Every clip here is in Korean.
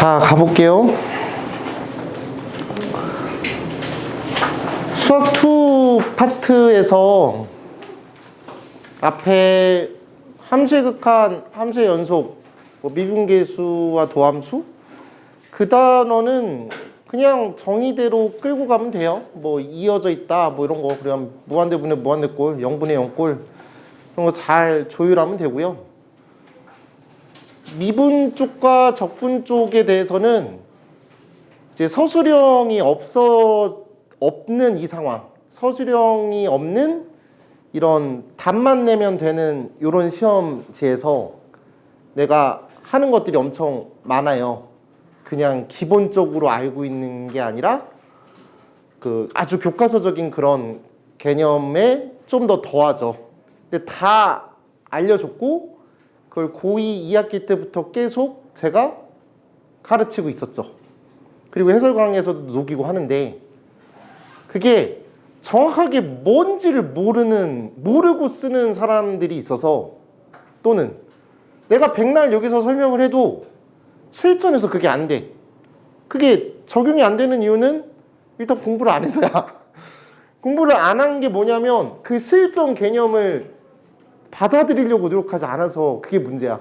자, 가볼게요. 수학 2 파트에서 앞에 함수의 극한, 함수의 연속, 미분계수와 도함수? 그 단어는 그냥 정의대로 끌고 가면 돼요. 뭐 이어져 있다, 뭐 이런 거. 그냥 무한대분의 무한대꼴, 0분의 0꼴 이런 거 잘 조율하면 되고요. 미분 쪽과 적분 쪽에 대해서는 이제 서술형이 없는 이 상황, 서술형이 없는 이런 답만 내면 되는 이런 시험지에서 내가 하는 것들이 엄청 많아요. 그냥 기본적으로 알고 있는 게 아니라 그 아주 교과서적인 그런 개념에 좀 더 더하죠. 근데 다 알려줬고 그걸 고2 2학기 때부터 계속 제가 가르치고 있었죠. 그리고 해설 강의에서도 녹이고 하는데 그게 정확하게 뭔지를 모르고 쓰는 사람들이 있어서, 또는 내가 백날 여기서 설명을 해도 실전에서 그게 안 돼. 그게 적용이 안 되는 이유는 일단 공부를 안 해서야. 공부를 안 한 게 뭐냐면 그 실전 개념을 받아들이려고 노력하지 않아서 그게 문제야.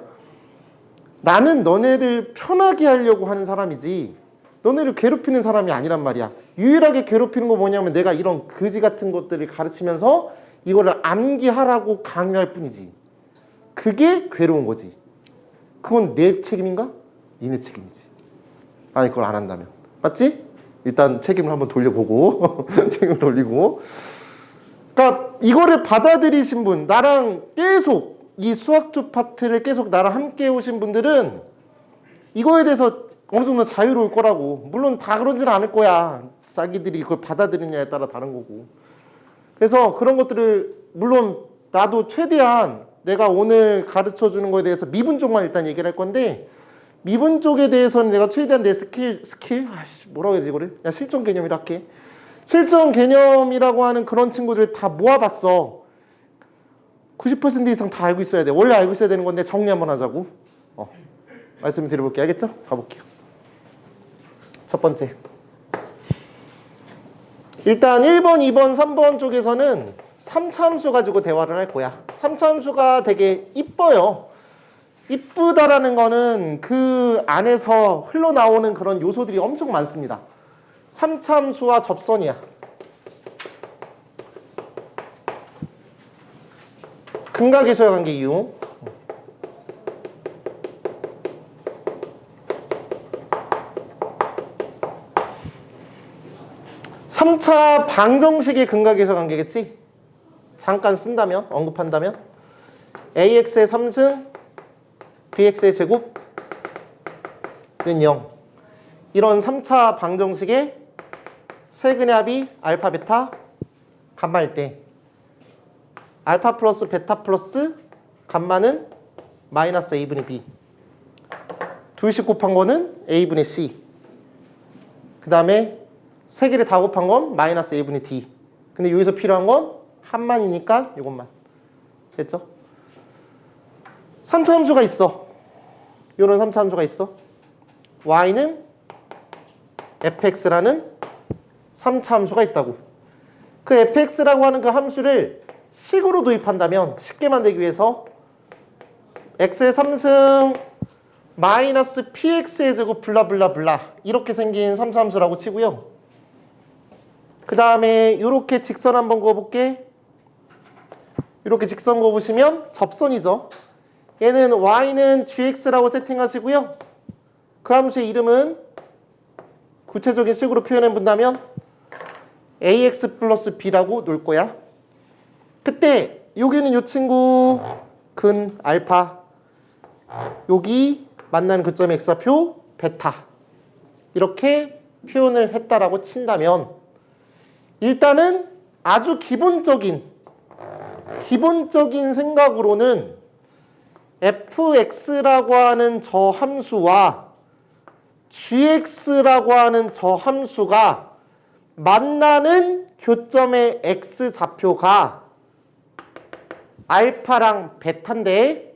나는 너네를 편하게 하려고 하는 사람이지 너네를 괴롭히는 사람이 아니란 말이야. 유일하게 괴롭히는 거 뭐냐면 내가 이런 거지 같은 것들을 가르치면서 이거를 암기하라고 강요할 뿐이지. 그게 괴로운 거지. 그건 내 책임인가? 니네 책임이지. 아니 그걸 안 한다면. 맞지? 일단 책임을 한번 돌려보고 책임을 돌리고. 그러니까 이거를 받아들이신 분, 나랑 계속 이 수학조 파트를 계속 나랑 함께 오신 분들은 이거에 대해서 어느 정도 자유로울 거라고. 물론 다 그러지는 않을 거야. 자기들이 그걸 받아들이느냐에 따라 다른 거고. 그래서 그런 것들을 물론 나도 최대한 내가 오늘 가르쳐주는 거에 대해서 미분 쪽만 일단 얘기를 할 건데, 미분 쪽에 대해서는 내가 최대한 내 스킬? 뭐라고 해야 되지 이거를? 야, 실전 개념이라 할게. 실전 개념이라고 하는 그런 친구들 다 모아봤어. 90% 이상 다 알고 있어야 돼. 원래 알고 있어야 되는 건데 정리 한번 하자고. 말씀을 드려볼게요. 알겠죠? 가볼게요. 첫 번째. 일단 1번, 2번, 3번 쪽에서는 3차 함수 가지고 대화를 할 거야. 3차 함수가 되게 이뻐요. 이쁘다라는 거는 그 안에서 흘러나오는 그런 요소들이 엄청 많습니다. 3차 함수와 접선이야. 근각의 관계 이용. 3차 방정식의 근각에서 관계겠지? 잠깐 쓴다면, 언급한다면 ax의 3승 bx의 제곱은 0. 이런 3차 방정식의 세근의 합이 알파, 베타, 감마일 때 알파 플러스 베타 플러스 감마는 마이너스 a분의 b. 둘씩 곱한 거는 a분의 c. 그 다음에 세 개를 다 곱한 건 마이너스 a분의 d. 근데 여기서 필요한 건 한만이니까 이것만. 됐죠? 3차 함수가 있어. 이런 3차 함수가 있어. y는 fx라는 3차 함수가 있다고. 그 fx라고 하는 그 함수를 식으로 도입한다면, 쉽게 만들기 위해서 x의 3승 마이너스 px의 제곱 블라블라블라 이렇게 생긴 3차 함수라고 치고요. 그 다음에 이렇게 직선 한번 그어볼게. 이렇게 직선 그어보시면 접선이죠. 얘는 y는 gx라고 세팅하시고요. 그 함수의 이름은 구체적인 식으로 표현해 본다면 ax 플러스 b라고 놓을 거야. 그때 여기는 이 친구 근 알파, 여기 만나는 그점의 x좌표 베타 이렇게 표현을 했다라고 친다면, 일단은 아주 기본적인 생각으로는 fx라고 하는 저 함수와 gx라고 하는 저 함수가 만나는 교점의 x좌표가 알파랑 베타인데,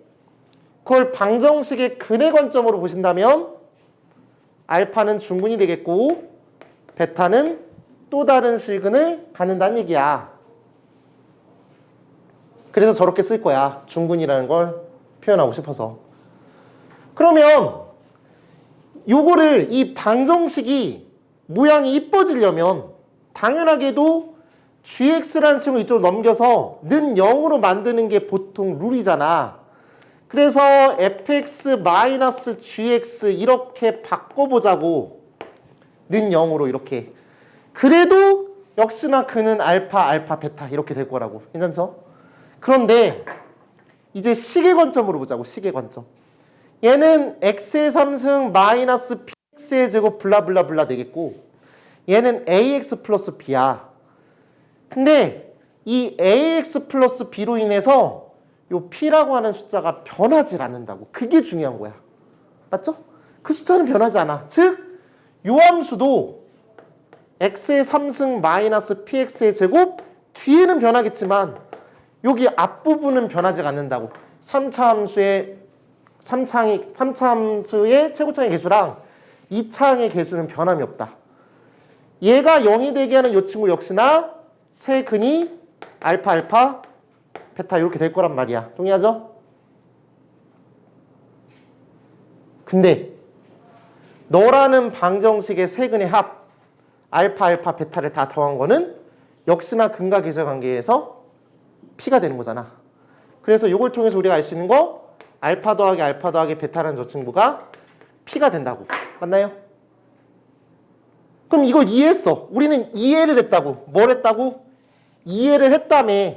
그걸 방정식의 근의 관점으로 보신다면 알파는 중근이 되겠고 베타는 또 다른 실근을 갖는다는 얘기야. 그래서 저렇게 쓸 거야. 중근이라는 걸 표현하고 싶어서. 그러면 요거를 이 방정식이 모양이 이뻐지려면 당연하게도 gx라는 층을 이쪽으로 넘겨서 는 0으로 만드는 게 보통 룰이잖아. 그래서 fx-gx 이렇게 바꿔보자고. 는 0으로 이렇게. 그래도 역시나 그는 알파, 알파, 베타 이렇게 될 거라고. 괜찮죠? 그런데 이제 식의 관점으로 보자고. 식의 관점. 얘는 x의 3승 마이너스 px의 제곱 블라블라블라 되겠고 얘는 ax 플러스 b야. 근데 이 ax 플러스 b로 인해서 요 p라고 하는 숫자가 변하지 않는다고. 그게 중요한 거야. 맞죠? 그 숫자는 변하지 않아. 즉, 요 함수도 x의 3승 마이너스 px의 제곱 뒤에는 변하겠지만 여기 앞부분은 변하지 않는다고. 3차 함수의 최고차의 개수랑 2차 항의 개수는 변함이 없다. 얘가 0이 되게 하는 이 친구 역시나 세 근이 알파, 알파, 베타 이렇게 될 거란 말이야. 동의하죠? 근데 너라는 방정식의 세 근의 합 알파, 알파, 베타를 다 더한 거는 역시나 근과 계수의 관계에서 p가 되는 거잖아. 그래서 이걸 통해서 우리가 알 수 있는 거 알파 더하기 베타라는 저 친구가 p가 된다고. 맞나요? 그럼 이걸 이해했어. 우리는 이해를 했다고. 뭘 했다고? 이해를 했다며.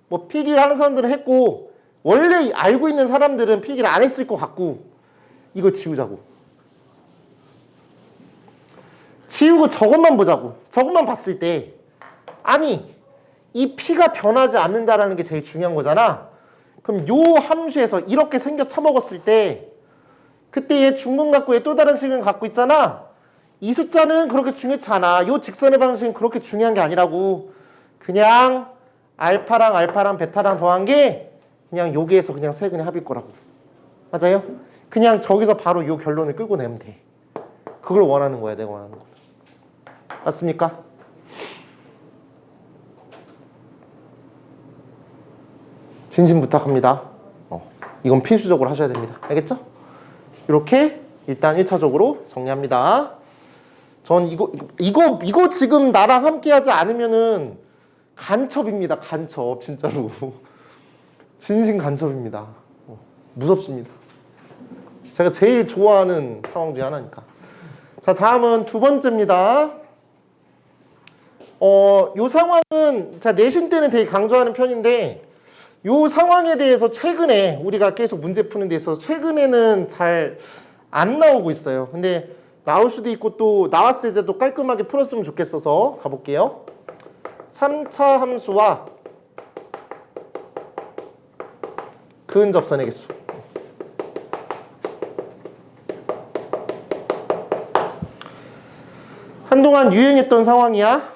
뭐 필기를 하는 사람들은 했고 원래 알고 있는 사람들은 필기를 안 했을 것 같고 이걸 지우자고. 지우고 저것만 보자고. 저것만 봤을 때 아니 이 p가 변하지 않는다라는 게 제일 중요한 거잖아. 그럼 요 함수에서 이렇게 생겨 처먹었을 때 그때 얘 중근 갖고 얘 또 다른 식을 갖고 있잖아. 이 숫자는 그렇게 중요치 않아. 요 직선의 방식은 그렇게 중요한 게 아니라고. 그냥 알파랑 베타랑 더한 게 그냥 여기에서 그냥 세 근의 합일 거라고. 맞아요? 그냥 저기서 바로 요 결론을 끌고 내면 돼. 그걸 원하는 거야. 내가 원하는 거. 맞습니까? 진심 부탁합니다. 이건 필수적으로 하셔야 됩니다. 알겠죠? 이렇게 일단 1차적으로 정리합니다. 전 이거 지금 나랑 함께 하지 않으면은 간첩입니다. 간첩. 진짜로. 진심 간첩입니다. 무섭습니다. 제가 제일 좋아하는 상황 중에 하나니까. 자, 다음은 두 번째입니다. 요 상황은 자, 내신 때는 되게 강조하는 편인데 요 상황에 대해서 최근에 우리가 계속 문제 푸는 데 있어서 최근에는 잘 안 나오고 있어요. 근데 나올 수도 있고 또 나왔을 때도 깔끔하게 풀었으면 좋겠어서 가볼게요. 3차 함수와 근접선의 개수. 한동안 유행했던 상황이야.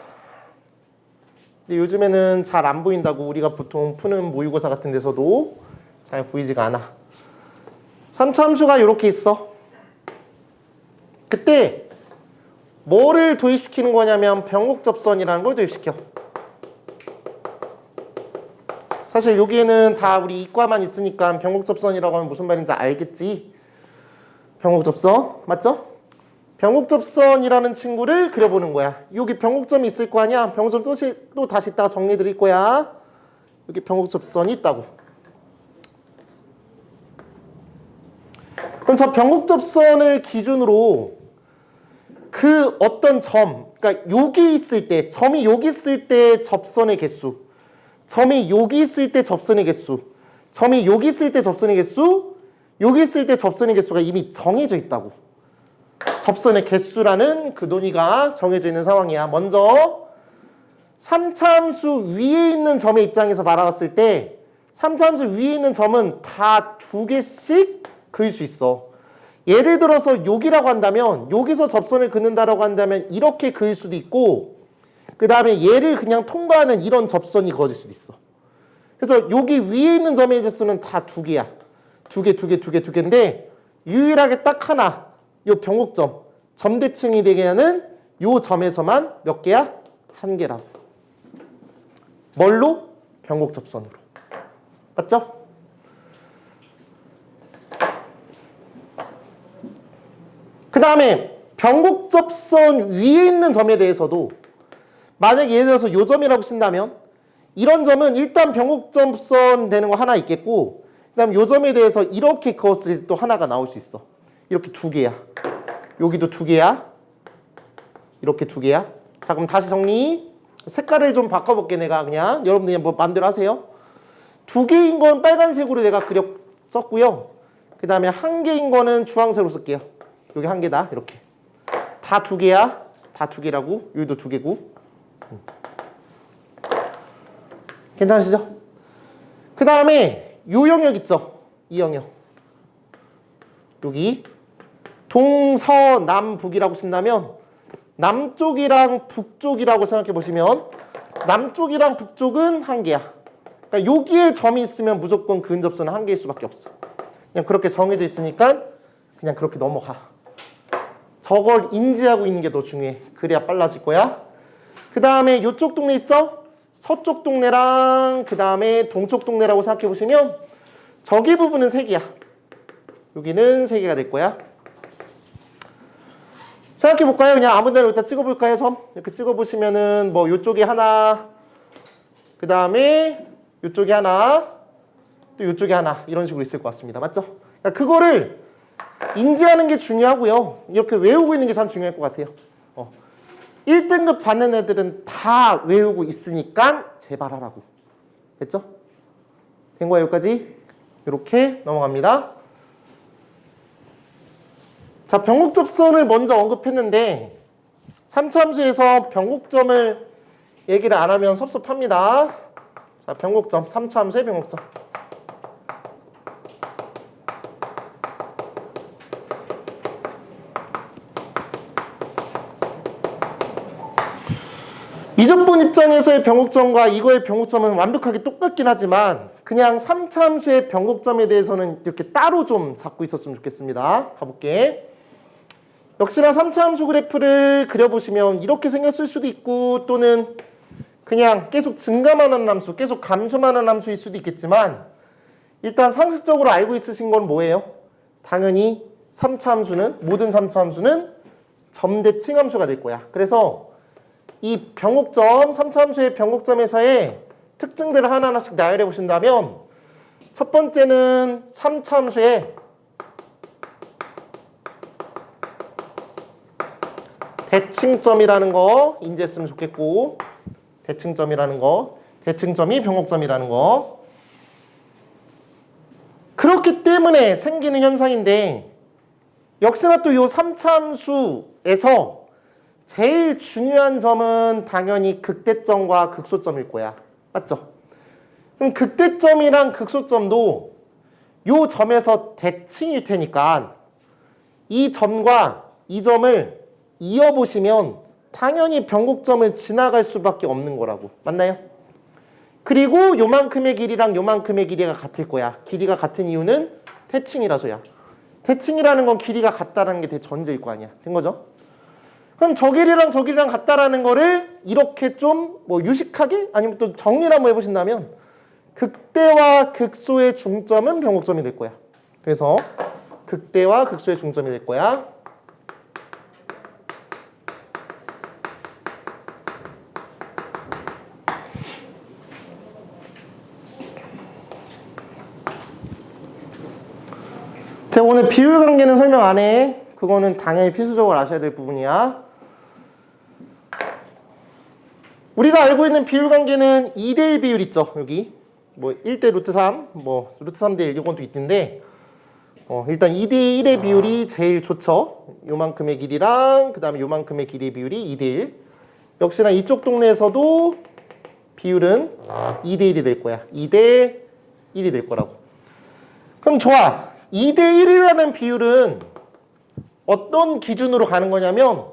근데 요즘에는 잘 안 보인다고. 우리가 보통 푸는 모의고사 같은 데서도 잘 보이지가 않아. 3차 함수가 이렇게 있어. 그때 뭐를 도입시키는 거냐면 병곡접선이라는 걸 도입시켜. 사실 여기에는 다 우리 이과만 있으니까 병곡접선이라고 하면 무슨 말인지 알겠지? 병곡접선 맞죠? 병곡접선이라는 친구를 그려보는 거야. 여기 병곡점이 있을 거 아니야? 병곡점 또 다시 이따가 정리해 드릴 거야. 여기 병곡접선이 있다고. 그럼 저 병곡접선을 기준으로 그 어떤 점, 그러니까 여기 있을 때, 점이 여기 있을 때 접선의 개수, 점이 여기 있을 때 접선의 개수, 점이 여기 있을 때 접선의 개수, 여기 있을 때 접선의 개수가 이미 정해져 있다고. 접선의 개수라는 그 논의가 정해져 있는 상황이야. 먼저 3차 함수 위에 있는 점의 입장에서 바라봤을 때 3차 함수 위에 있는 점은 다 두 개씩 그릴 수 있어. 예를 들어서 여기라고 한다면 여기서 접선을 긋는다라고 한다면 이렇게 그릴 수도 있고 그 다음에 얘를 그냥 통과하는 이런 접선이 그어질 수도 있어. 그래서 여기 위에 있는 점의 개수는 다 두 개야. 두 개인데 유일하게 딱 하나 요 병곡점 점대칭이 되게 하는 요 점에서만 몇 개야? 한 개라고. 뭘로? 변곡접선으로. 맞죠? 그 다음에 변곡접선 위에 있는 점에 대해서도 만약에 예를 들어서 요 점이라고 쓴다면 이런 점은 일단 변곡접선 되는 거 하나 있겠고 그 다음에 요 점에 대해서 이렇게 그었을 때 또 하나가 나올 수 있어. 이렇게 두 개야. 여기도 두 개야. 이렇게 두 개야. 자, 그럼 다시 정리. 색깔을 좀 바꿔볼게. 내가 그냥 여러분들이 뭐 마음대로 하세요. 두 개인 건 빨간색으로 내가 썼고요. 그 다음에 한 개인 거는 주황색으로 쓸게요. 여기 한 개다. 이렇게. 다 두 개야. 다 두 개라고. 여기도 두 개고. 괜찮으시죠? 그 다음에 요 영역 있죠? 이 영역. 여기 동서남북이라고 쓴다면 남쪽이랑 북쪽이라고 생각해 보시면 남쪽이랑 북쪽은 한 개야. 그러니까 여기에 점이 있으면 무조건 근접선은 한 개일 수밖에 없어. 그냥 그렇게 정해져 있으니까 그냥 그렇게 넘어가. 저걸 인지하고 있는 게 더 중요해. 그래야 빨라질 거야. 그 다음에 이쪽 동네 있죠? 서쪽 동네랑 그 다음에 동쪽 동네라고 생각해 보시면 저기 부분은 세 개야. 여기는 세 개가 될 거야. 생각해 볼까요? 그냥 아무 데나 일단 찍어볼까요? 점 이렇게 찍어보시면은 뭐 이쪽에 하나, 그 다음에 이쪽에 하나, 또 이쪽에 하나 이런 식으로 있을 것 같습니다. 맞죠? 그러니까 그거를 인지하는 게 중요하고요. 이렇게 외우고 있는 게 참 중요할 것 같아요. 1등급 받는 애들은 다 외우고 있으니까 제발 하라고. 됐죠? 된 거야 여기까지? 이렇게 넘어갑니다. 자, 변곡접선을 먼저 언급했는데 3차 함수에서 변곡점을 얘기를 안 하면 섭섭합니다. 자, 변곡점, 3차 함수의 변곡점. 미적분 입장에서의 변곡점과 이거의 변곡점은 완벽하게 똑같긴 하지만 그냥 3차 함수의 변곡점에 대해서는 이렇게 따로 좀 잡고 있었으면 좋겠습니다. 가볼게. 역시나 3차 함수 그래프를 그려보시면 이렇게 생겼을 수도 있고 또는 그냥 계속 증가만 하는 함수, 계속 감소만 하는 함수일 수도 있겠지만 일단 상식적으로 알고 있으신 건 뭐예요? 당연히 3차 함수는 모든 3차 함수는 점대칭 함수가 될 거야. 그래서 이 변곡점, 3차 함수의 변곡점에서의 특징들을 하나하나씩 나열해 보신다면 첫 번째는 3차 함수의 대칭점이라는 거 인지했으면 좋겠고 대칭점이라는 거, 대칭점이 변곡점이라는 거. 그렇기 때문에 생기는 현상인데 역시나 또 이 3차 함수에서 제일 중요한 점은 당연히 극대점과 극소점일 거야. 맞죠? 그럼 극대점이랑 극소점도 이 점에서 대칭일 테니까 이 점과 이 점을 이어보시면 당연히 변곡점을 지나갈 수밖에 없는 거라고. 맞나요? 그리고 요만큼의 길이랑 요만큼의 길이가 같을 거야. 길이가 같은 이유는 대칭이라서야. 대칭이라는 건 길이가 같다라는 게 대전제일 거 아니야. 된 거죠? 그럼 저 길이랑 저 길이랑 같다라는 거를 이렇게 좀 뭐 유식하게 아니면 또 정리를 한번 해보신다면 극대와 극소의 중점은 변곡점이 될 거야. 그래서 극대와 극소의 중점이 될 거야. 제가 오늘 비율 관계는 설명 안 해. 그거는 당연히 필수적으로 아셔야 될 부분이야. 우리가 알고 있는 비율 관계는 2대1 비율 있죠. 여기 뭐 1대 루트 3, 뭐 루트 3대 1 이건 또 있던데 일단 2대1의 비율이 제일 좋죠. 요만큼의 길이랑 그 다음에 요만큼의 길이의 비율이 2대1. 역시나 이쪽 동네에서도 비율은 2대1이 될 거야. 2대1이 될 거라고. 그럼 좋아. 2대1이라는 비율은 어떤 기준으로 가는 거냐면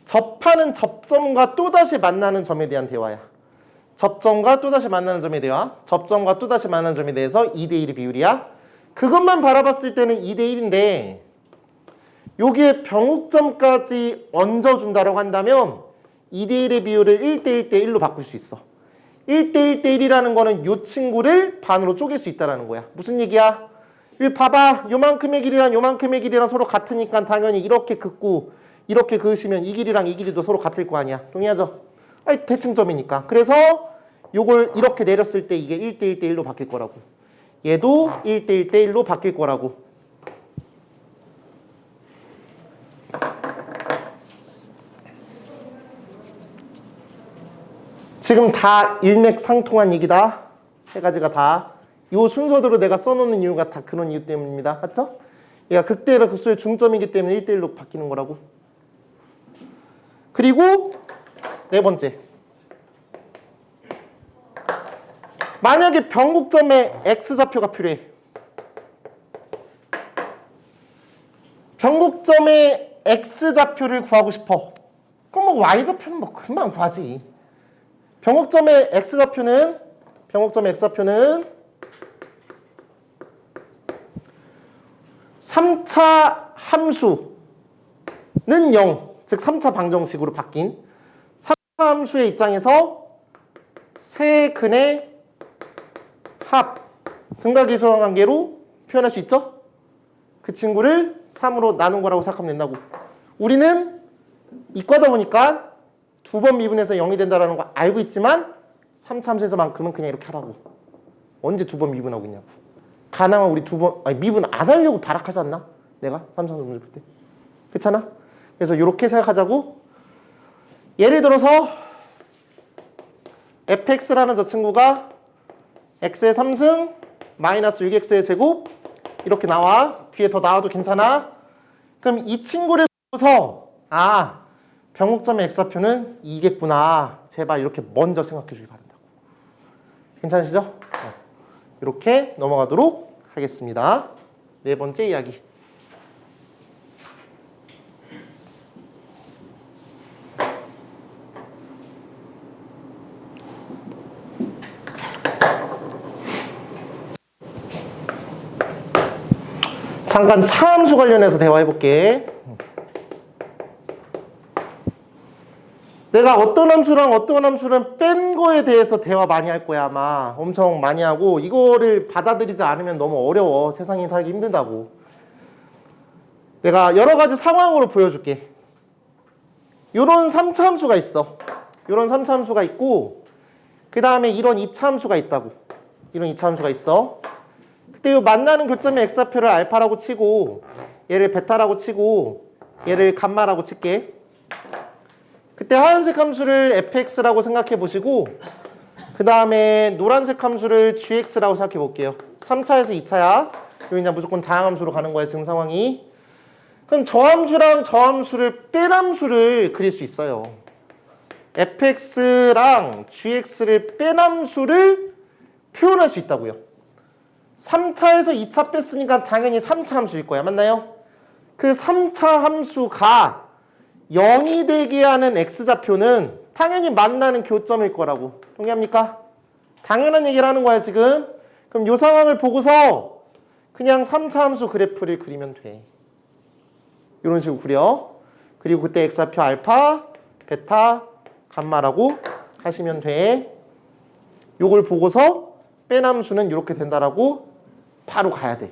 접하는 접점과 또다시 만나는 점에 대한 대화야. 접점과 또다시 만나는 점에 대화. 접점과 또다시 만나는 점에 대해서 2대1의 비율이야. 그것만 바라봤을 때는 2대1인데 여기에 병욱점까지 얹어준다라고 한다면 2대1의 비율을 1대1대1로 바꿀 수 있어. 1대1대1이라는 거는 이 친구를 반으로 쪼갤 수 있다는 거야. 무슨 얘기야? 여기 봐봐. 요만큼의 길이랑 요만큼의 길이랑 서로 같으니까 당연히 이렇게 긋고 이렇게 그으시면 이 길이랑 이 길이도 서로 같을 거 아니야. 동의하죠? 아니, 대칭점이니까. 그래서 요걸 이렇게 내렸을 때 이게 1대1대1로 바뀔 거라고. 얘도 1대1대1로 바뀔 거라고. 지금 다 일맥상통한 얘기다. 세 가지가 다. 이 순서대로 내가 써놓는 이유가 다 그런 이유 때문입니다. 맞죠? 얘가 극대라 극소의 중점이기 때문에 1대1로 바뀌는 거라고. 그리고 네 번째. 만약에 변곡점에 x좌표가 필요해. 변곡점의 x좌표를 구하고 싶어. 그럼 뭐 y좌표는 뭐 금방 구하지. 변곡점의 x좌표는 3차 함수는 0, 즉 3차 방정식으로 바뀐 3차 함수의 입장에서 세 근의 합, 등각이수한 관계로 표현할 수 있죠? 그 친구를 3으로 나눈 거라고 생각하면 된다고. 우리는 이과다 보니까 두 번 미분해서 0이 된다는 거 알고 있지만 3차 함수에서만큼은 그냥 이렇게 하라고. 언제 두 번 미분하고 있냐고. 가능하면 우리 미분 안 하려고 발악하지 않나? 내가 3차 함수 문제 풀 때. 그렇잖아? 그래서 이렇게 생각하자고. 예를 들어서 fx라는 저 친구가 x의 3승 마이너스 6x의 제곱 이렇게 나와. 뒤에 더 나와도 괜찮아. 그럼 이 친구를 보고서 변곡점의 x좌표는 2겠구나. 제발 이렇게 먼저 생각해 주기 바란다고. 괜찮으시죠? 이렇게 넘어가도록 하겠습니다. 네 번째 이야기. 잠깐 차함수 관련해서 대화해볼게. 내가 어떤 함수랑 어떤 함수를 뺀 거에 대해서 대화 많이 할 거야. 아마 엄청 많이 하고 이거를 받아들이지 않으면 너무 어려워. 세상에 살기 힘들다고. 내가 여러 가지 상황으로 보여줄게. 요런 3차 함수가 있어. 요런 3차 함수가 있고 그 다음에 이런 2차 함수가 있다고. 이런 2차 함수가 있어. 그때 요 만나는 교점의 x좌표를 알파라고 치고 얘를 베타라고 치고 얘를 감마라고 칠게. 그때 하얀색 함수를 fx라고 생각해 보시고 그 다음에 노란색 함수를 gx라고 생각해 볼게요. 3차에서 2차야. 여기 그냥 무조건 다항 함수로 가는 거야 지금 상황이. 그럼 저 함수랑 저 함수를 뺀 함수를 그릴 수 있어요. fx랑 gx를 뺀 함수를 표현할 수 있다고요. 3차에서 2차 뺐으니까 당연히 3차 함수일 거야. 맞나요? 그 3차 함수가 0이 되게 하는 x좌표는 당연히 만나는 교점일 거라고. 동의합니까? 당연한 얘기를 하는 거야 지금. 그럼 이 상황을 보고서 그냥 3차 함수 그래프를 그리면 돼. 이런 식으로 그려. 그리고 그때 x좌표 알파, 베타, 감마라고 하시면 돼. 요걸 보고서 뺀 함수는 이렇게 된다라고 바로 가야 돼.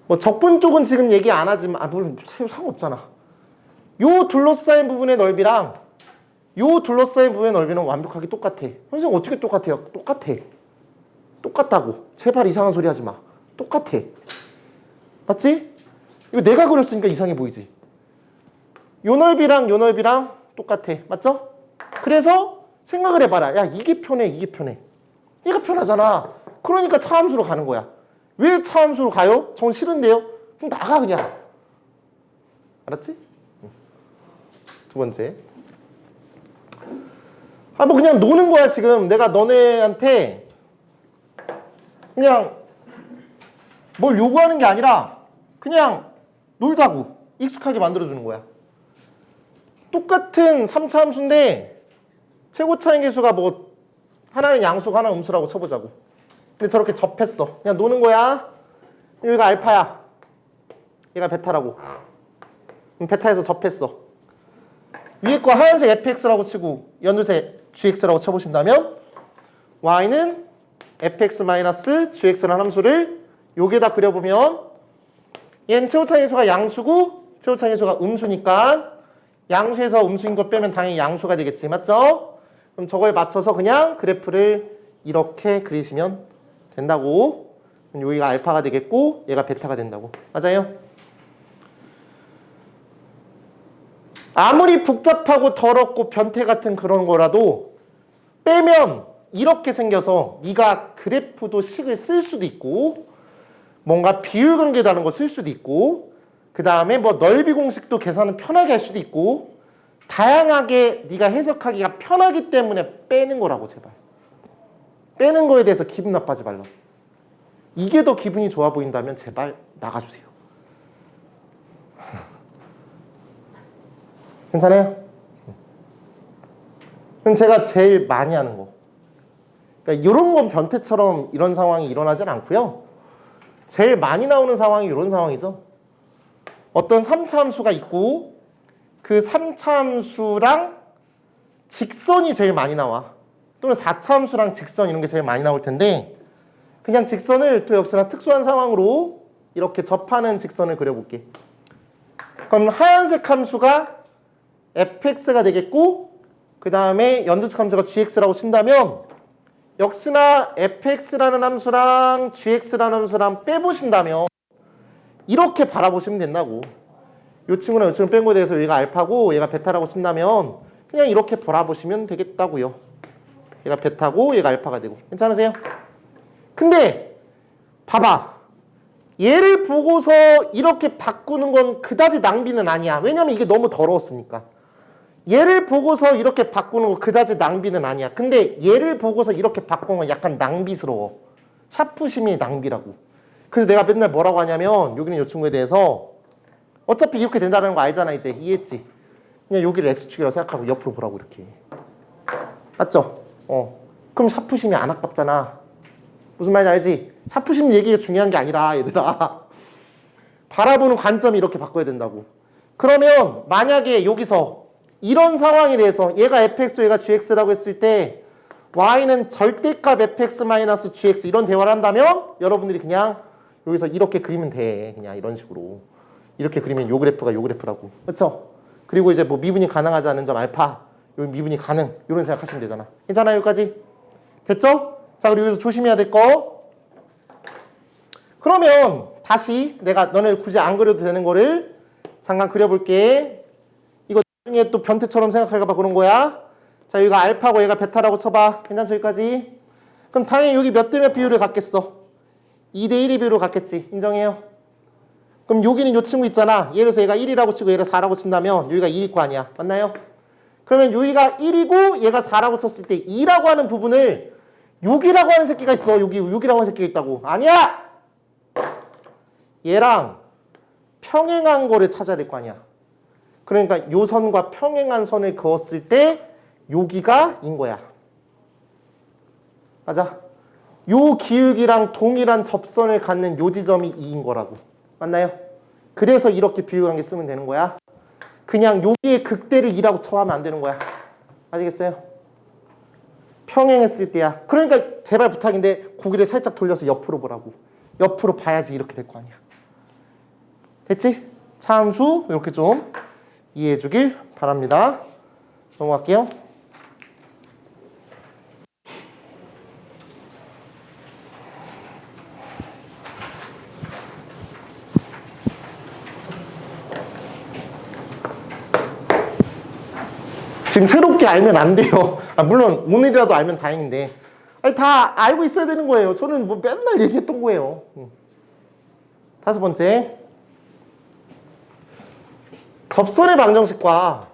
뭐 적분 쪽은 지금 얘기 안 하지만 물론 상관없잖아. 요 둘러싸인 부분의 넓이랑 요 둘러싸인 부분의 넓이는 완벽하게 똑같아. 선생님 어떻게 똑같아요? 똑같아. 똑같다고. 제발 이상한 소리 하지 마. 똑같아. 맞지? 이거 내가 그렸으니까 이상해 보이지? 요 넓이랑 요 넓이랑 똑같아. 맞죠? 그래서 생각을 해봐라. 야 이게 편해 이게 편해. 얘가 편하잖아. 그러니까 차함수로 가는 거야. 왜 차함수로 가요? 전 싫은데요? 그럼 나가 그냥. 알았지? 두 번째. 뭐 그냥 노는 거야 지금. 내가 너네한테 그냥 뭘 요구하는 게 아니라 그냥 놀자고. 익숙하게 만들어주는 거야. 똑같은 3차 함수인데 최고차인 계수가 뭐 하나는 양수고 하나는 음수라고 쳐보자고. 근데 저렇게 접했어. 그냥 노는 거야. 여기가 알파야. 얘가 베타라고. 그럼 베타에서 접했어. 위에 거 하얀색 fx라고 치고 연두색 gx라고 쳐보신다면 y는 fx-gx라는 함수를 여기에다 그려보면 얘는 최고차항계수가 양수고 최고차항계수가 음수니까 양수에서 음수인 거 빼면 당연히 양수가 되겠지. 맞죠? 그럼 저거에 맞춰서 그냥 그래프를 이렇게 그리시면 된다고. 그럼 여기가 알파가 되겠고 얘가 베타가 된다고. 맞아요? 아무리 복잡하고 더럽고 변태 같은 그런 거라도 빼면 이렇게 생겨서 네가 그래프도 식을 쓸 수도 있고 뭔가 비율관계라는 거 쓸 수도 있고 그 다음에 뭐 넓이 공식도 계산은 편하게 할 수도 있고 다양하게 네가 해석하기가 편하기 때문에 빼는 거라고. 제발 빼는 거에 대해서 기분 나빠하지 말라고. 이게 더 기분이 좋아 보인다면 제발 나가주세요. 괜찮아요? 그럼 제가 제일 많이 하는 거. 그러니까 이런 건 변태처럼 이런 상황이 일어나진 않고요. 제일 많이 나오는 상황이 이런 상황이죠. 어떤 3차 함수가 있고 그 3차 함수랑 직선이 제일 많이 나와. 또는 4차 함수랑 직선 이런 게 제일 많이 나올 텐데 그냥 직선을 또 역시나 특수한 상황으로 이렇게 접하는 직선을 그려볼게. 그럼 하얀색 함수가 fx가 되겠고 그 다음에 연두색 함수가 gx라고 친다면 역시나 fx라는 함수랑 gx라는 함수랑 빼보신다면 이렇게 바라보시면 된다고. 이 친구랑 이 친구 뺀 거에 대해서 얘가 알파고 얘가 베타라고 쓴다면 그냥 이렇게 바라보시면 되겠다고요. 얘가 베타고 얘가 알파가 되고. 괜찮으세요? 근데 봐봐. 얘를 보고서 이렇게 바꾸는 건 그다지 낭비는 아니야. 왜냐면 이게 너무 더러웠으니까. 얘를 보고서 이렇게 바꾸는 거 그다지 낭비는 아니야. 근데 얘를 보고서 이렇게 바꾸는 건 약간 낭비스러워. 샤프심이 낭비라고. 그래서 내가 맨날 뭐라고 하냐면 여기는 이 친구에 대해서 어차피 이렇게 된다는 거 알잖아. 이제 이해했지? 그냥 여기를 x축이라고 생각하고 옆으로 보라고 이렇게. 맞죠? 그럼 샤프심이 안 아깝잖아. 무슨 말인지 알지? 샤프심 얘기가 중요한 게 아니라 얘들아. 바라보는 관점이 이렇게 바꿔야 된다고. 그러면 만약에 여기서 이런 상황에 대해서 얘가 fx, 얘가 gx라고 했을 때 y는 절대값 fx-gx 이런 대화를 한다면 여러분들이 그냥 여기서 이렇게 그리면 돼. 그냥 이런 식으로. 이렇게 그리면 요 그래프가 요 그래프라고. 그렇죠? 그리고 이제 뭐 미분이 가능하지 않은 점 알파, 여기 미분이 가능. 이런 생각하시면 되잖아. 괜찮아요? 여기까지? 됐죠? 자, 그리고 여기서 조심해야 될 거. 그러면 다시 내가 너네 굳이 안 그려도 되는 거를 잠깐 그려볼게. 이거 나중에 또 변태처럼 생각할까봐 그런 거야. 자, 여기가 알파고 얘가 베타라고 쳐봐. 괜찮죠? 여기까지? 그럼 당연히 여기 몇 대 몇 비율을 갖겠어? 2대 1의 비율을 갖겠지. 인정해요? 그럼 여기는 요 친구 있잖아. 예를 들어서 얘가 1이라고 치고 얘를 4라고 친다면 여기가 2일 거 아니야. 맞나요? 그러면 여기가 1이고 얘가 4라고 쳤을 때 2라고 하는 부분을 여기라고 하는 새끼가 있어. 여기라고 하는 새끼가 있다고. 아니야! 얘랑 평행한 거를 찾아야 될 거 아니야. 그러니까 요 선과 평행한 선을 그었을 때 여기가 인 거야. 맞아? 요 기울기랑 동일한 접선을 갖는 요 지점이 2인 거라고. 맞나요? 그래서 이렇게 비율관계 쓰면 되는 거야. 그냥 여기에 극대를 2라고 쳐하면 안 되는 거야. 아시겠어요? 평행했을 때야. 그러니까 제발 부탁인데 고기를 살짝 돌려서 옆으로 보라고. 옆으로 봐야지 이렇게 될 거 아니야. 됐지? 차함수 이렇게 좀 이해해 주길 바랍니다. 넘어갈게요. 지금 새롭게 알면 안 돼요. 물론 오늘이라도 알면 다행인데. 아니, 다 알고 있어야 되는 거예요. 저는 뭐 맨날 얘기했던 거예요. 다섯 번째. 접선의 방정식과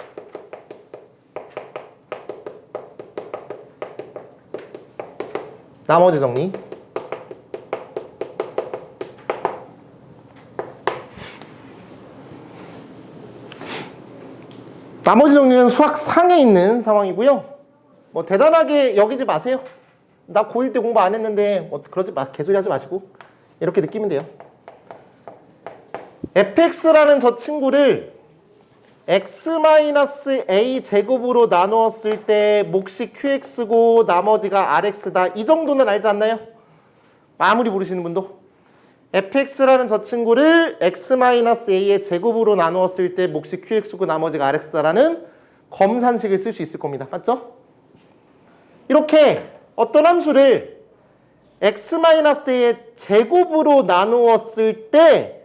나머지 정리. 나머지 정리는 수학 상에 있는 상황이고요. 뭐 대단하게 여기지 마세요. 나 고1 때 공부 안 했는데 뭐 그러지 마, 개소리 하지 마시고 이렇게 느끼면 돼요. fx라는 저 친구를 x-a 제곱으로 나누었을 때 몫이 qx고 나머지가 rx다. 이 정도는 알지 않나요? 아무리 모르시는 분도. fx라는 저 친구를 x-a의 제곱으로 나누었을 때 몫이 qx고 나머지가 rx다라는 검산식을 쓸 수 있을 겁니다. 맞죠? 이렇게 어떤 함수를 x-a의 제곱으로 나누었을 때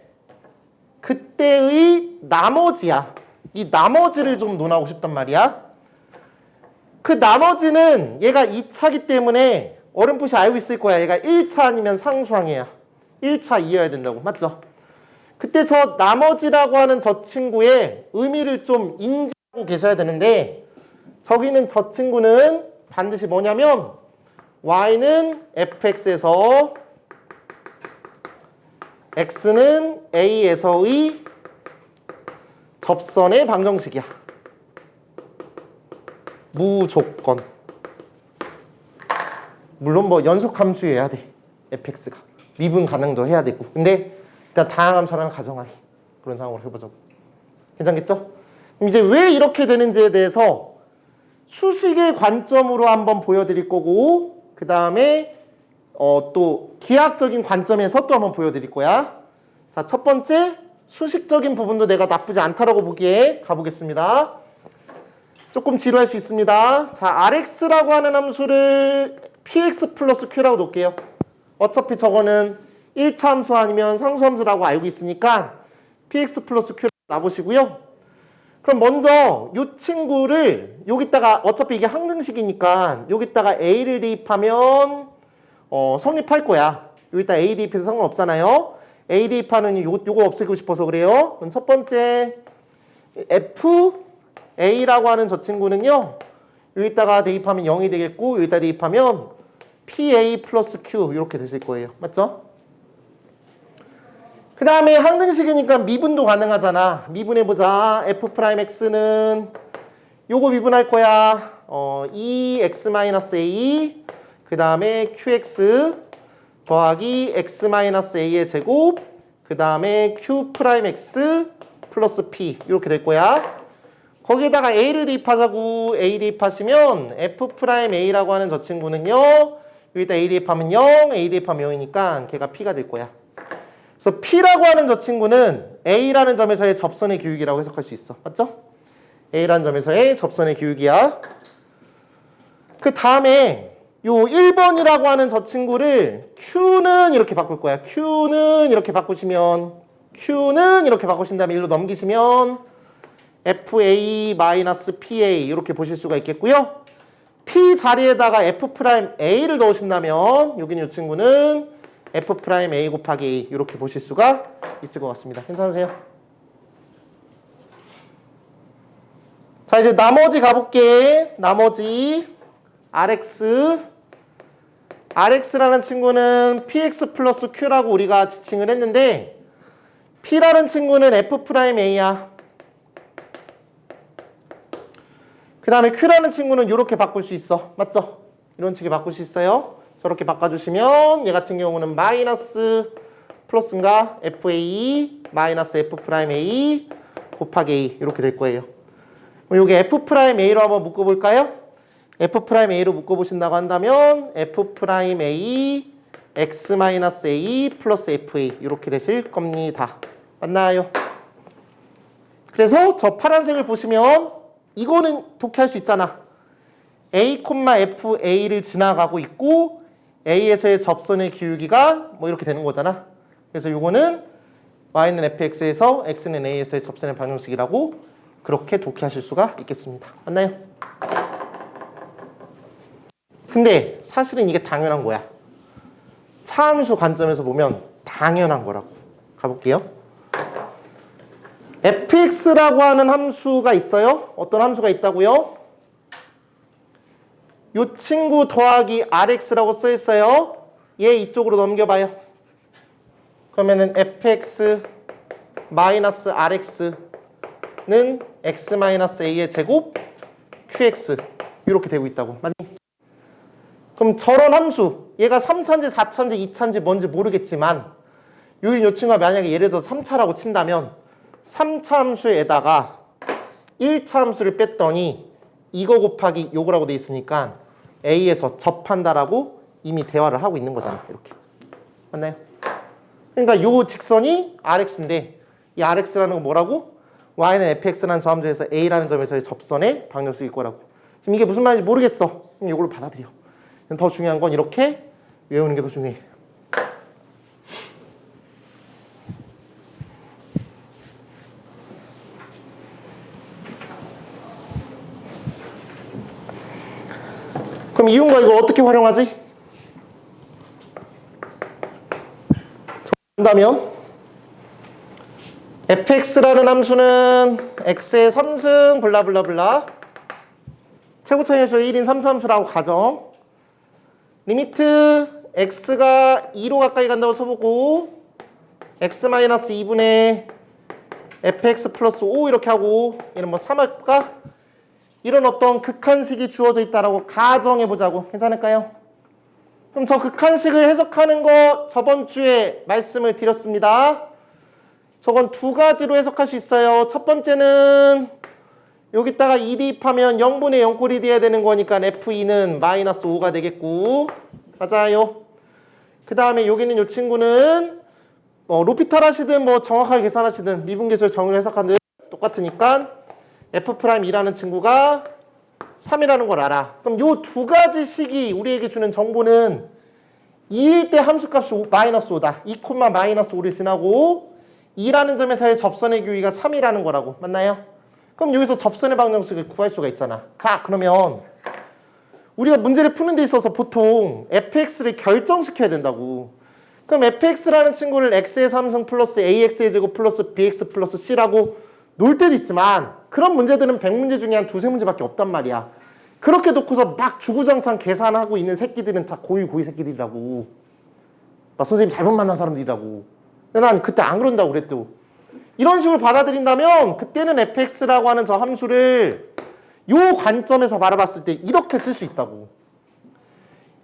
그때의 나머지야. 이 나머지를 좀 논하고 싶단 말이야. 그 나머지는 얘가 2차기 때문에 어렴풋이 알고 있을 거야. 얘가 1차 아니면 상수항이야. 1차 이어야 된다고. 맞죠? 그때 저 나머지라고 하는 저 친구의 의미를 좀 인지하고 계셔야 되는데 저기는 저 친구는 반드시 뭐냐면 y는 fx에서 x는 a에서의 접선의 방정식이야. 무조건. 물론 뭐 연속함수여야 돼. fx가. 미분 가능도 해야 되고. 근데 일단 다항함수라는 가정하에 그런 상황으로 해보자고. 괜찮겠죠? 그럼 이제 왜 이렇게 되는지에 대해서 수식의 관점으로 한번 보여드릴 거고 그 다음에 또 기하학적인 관점에서 또 한번 보여드릴 거야. 자, 첫 번째 수식적인 부분도 내가 나쁘지 않다라고 보기에 가보겠습니다. 조금 지루할 수 있습니다. 자, rx라고 하는 함수를 px 플러스 q라고 놓을게요. 어차피 저거는 1차 함수 아니면 상수함수라고 알고 있으니까 px 플러스 q라고 놔보시고요. 그럼 먼저 이 친구를 여기다가 어차피 이게 항등식이니까 여기다가 a를 대입하면 성립할 거야. 여기다 a 대입해도 상관없잖아요. a 대입하는 요거 없애고 싶어서 그래요. 그럼 첫 번째 fa라고 하는 저 친구는요. 여기다가 대입하면 0이 되겠고 여기다 대입하면 pa 플러스 q 이렇게 되실 거예요. 맞죠? 그 다음에 항등식이니까 미분도 가능하잖아. 미분해보자. f'x는 요거 미분할 거야. 2x-a 그 다음에 qx 더하기 x-a의 제곱 그 다음에 q'x 플러스 p 이렇게 될 거야. 거기에다가 a를 대입하자고. a 대입하시면 f'a라고 하는 저 친구는요. 여기다 a 대입하면 0, a 대입하면 0이니까 걔가 p가 될 거야. 그래서 p라고 하는 저 친구는 a라는 점에서의 접선의 기울기라고 해석할 수 있어. 맞죠? a라는 점에서의 접선의 기울기야. 그 다음에 요 1번이라고 하는 저 친구를 q는 이렇게 바꿀 거야. q는 이렇게 바꾸시면 q는 이렇게 바꾸신 다음에 1로 넘기시면 fa-pa 이렇게 보실 수가 있겠고요. p 자리에다가 f'a를 넣으신다면 여기는 이 친구는 f'a 곱하기 a 이렇게 보실 수가 있을 것 같습니다. 괜찮으세요? 자, 이제 나머지 가볼게. 나머지 rx라는 친구는 px 플러스 q라고 우리가 지칭을 했는데 p라는 친구는 f'a야. 그 다음에 q라는 친구는 이렇게 바꿀 수 있어. 맞죠? 이런 식으로 바꿀 수 있어요. 저렇게 바꿔주시면 얘 같은 경우는 마이너스 플러스인가 fa 마이너스 f'a 곱하기 a 이렇게 될 거예요. 요게 f'a로 한번 묶어볼까요? f'a로 묶어보신다고 한다면 f'a x-a 플러스 fa 이렇게 되실 겁니다. 맞나요? 그래서 저 파란색을 보시면 이거는 독해할 수 있잖아. a, fa를 지나가고 있고 a에서의 접선의 기울기가 뭐 이렇게 되는 거잖아. 그래서 요거는 y는 fx에서 x는 a에서의 접선의 방정식이라고 그렇게 독해하실 수가 있겠습니다. 맞나요? 근데 사실은 이게 당연한 거야. 차함수 관점에서 보면 당연한 거라고. 가볼게요. fx라고 하는 함수가 있어요. 어떤 함수가 있다고요? 이 친구 더하기 rx라고 써 있어요. 얘 이쪽으로 넘겨봐요. 그러면은 fx 마이너스 rx는 x-a의 제곱 qx 이렇게 되고 있다고. 맞니? 그럼 저런 함수 얘가 3차인지 4차인지 2차인지 뭔지 모르겠지만 요 친구가 만약에 예를 들어 3차라고 친다면 3차 함수에다가 1차 함수를 뺐더니 이거 곱하기 요거라고 돼 있으니까 A에서 접한다라고 이미 대화를 하고 있는 거잖아. 이렇게. 맞나요? 그러니까 요 직선이 RX인데 이 RX라는 건 뭐라고? Y는 fx라는 저 함수에서 A라는 점에서의 접선의 방정식일 거라고. 지금 이게 무슨 말인지 모르겠어. 그럼 이걸로 받아들여. 더 중요한 건 이렇게 외우는 게 더 중요해. 그럼 이윤과 이거 어떻게 활용하지? 한다면 fx라는 함수는 x의 3승 블라블라블라 최고차의 함수 1인 3차함수라고 가정. 리미트 x가 2로 가까이 간다고 써보고 x-2분의 fx 플러스 5 이렇게 하고 얘는 뭐 3 할까? 이런 어떤 극한식이 주어져 있다라고 가정해보자고. 괜찮을까요? 그럼 저 극한식을 해석하는 거 저번 주에 말씀을 드렸습니다. 저건 두 가지로 해석할 수 있어요. 첫 번째는 여기다가 2 대입하면 0분의 0꼴이 돼야 되는 거니까 f2는 마이너스 5가 되겠고. 맞아요. 그 다음에 여기는 이 친구는 로피탈 하시든 뭐 정확하게 계산하시든 미분계수를 정의를 해석하든 똑같으니까 F'이라는 친구가 3이라는 걸 알아. 그럼 요 두 가지 식이 우리에게 주는 정보는 2일 때 함수값이 마이너스 5다. 2, 마이너스 5를 지나고 2라는 점에서의 접선의 교위가 3이라는 거라고. 맞나요? 그럼 여기서 접선의 방정식을 구할 수가 있잖아. 자, 그러면 우리가 문제를 푸는 데 있어서 보통 fx를 결정시켜야 된다고. 그럼 fx라는 친구를 x의 3승 플러스 ax의 제곱 플러스 bx 플러스 c라고 놓을 때도 있지만 그런 문제들은 100문제 중에 한 두세 문제밖에 없단 말이야. 그렇게 놓고서 막 주구장창 계산하고 있는 새끼들은 다 고이 새끼들이라고. 막 선생님 잘못 만난 사람들이라고. 근데 난 그때 안 그런다고 그랬대. 이런 식으로 받아들인다면 그때는 fx라고 하는 저 함수를 요 관점에서 바라봤을 때 이렇게 쓸 수 있다고.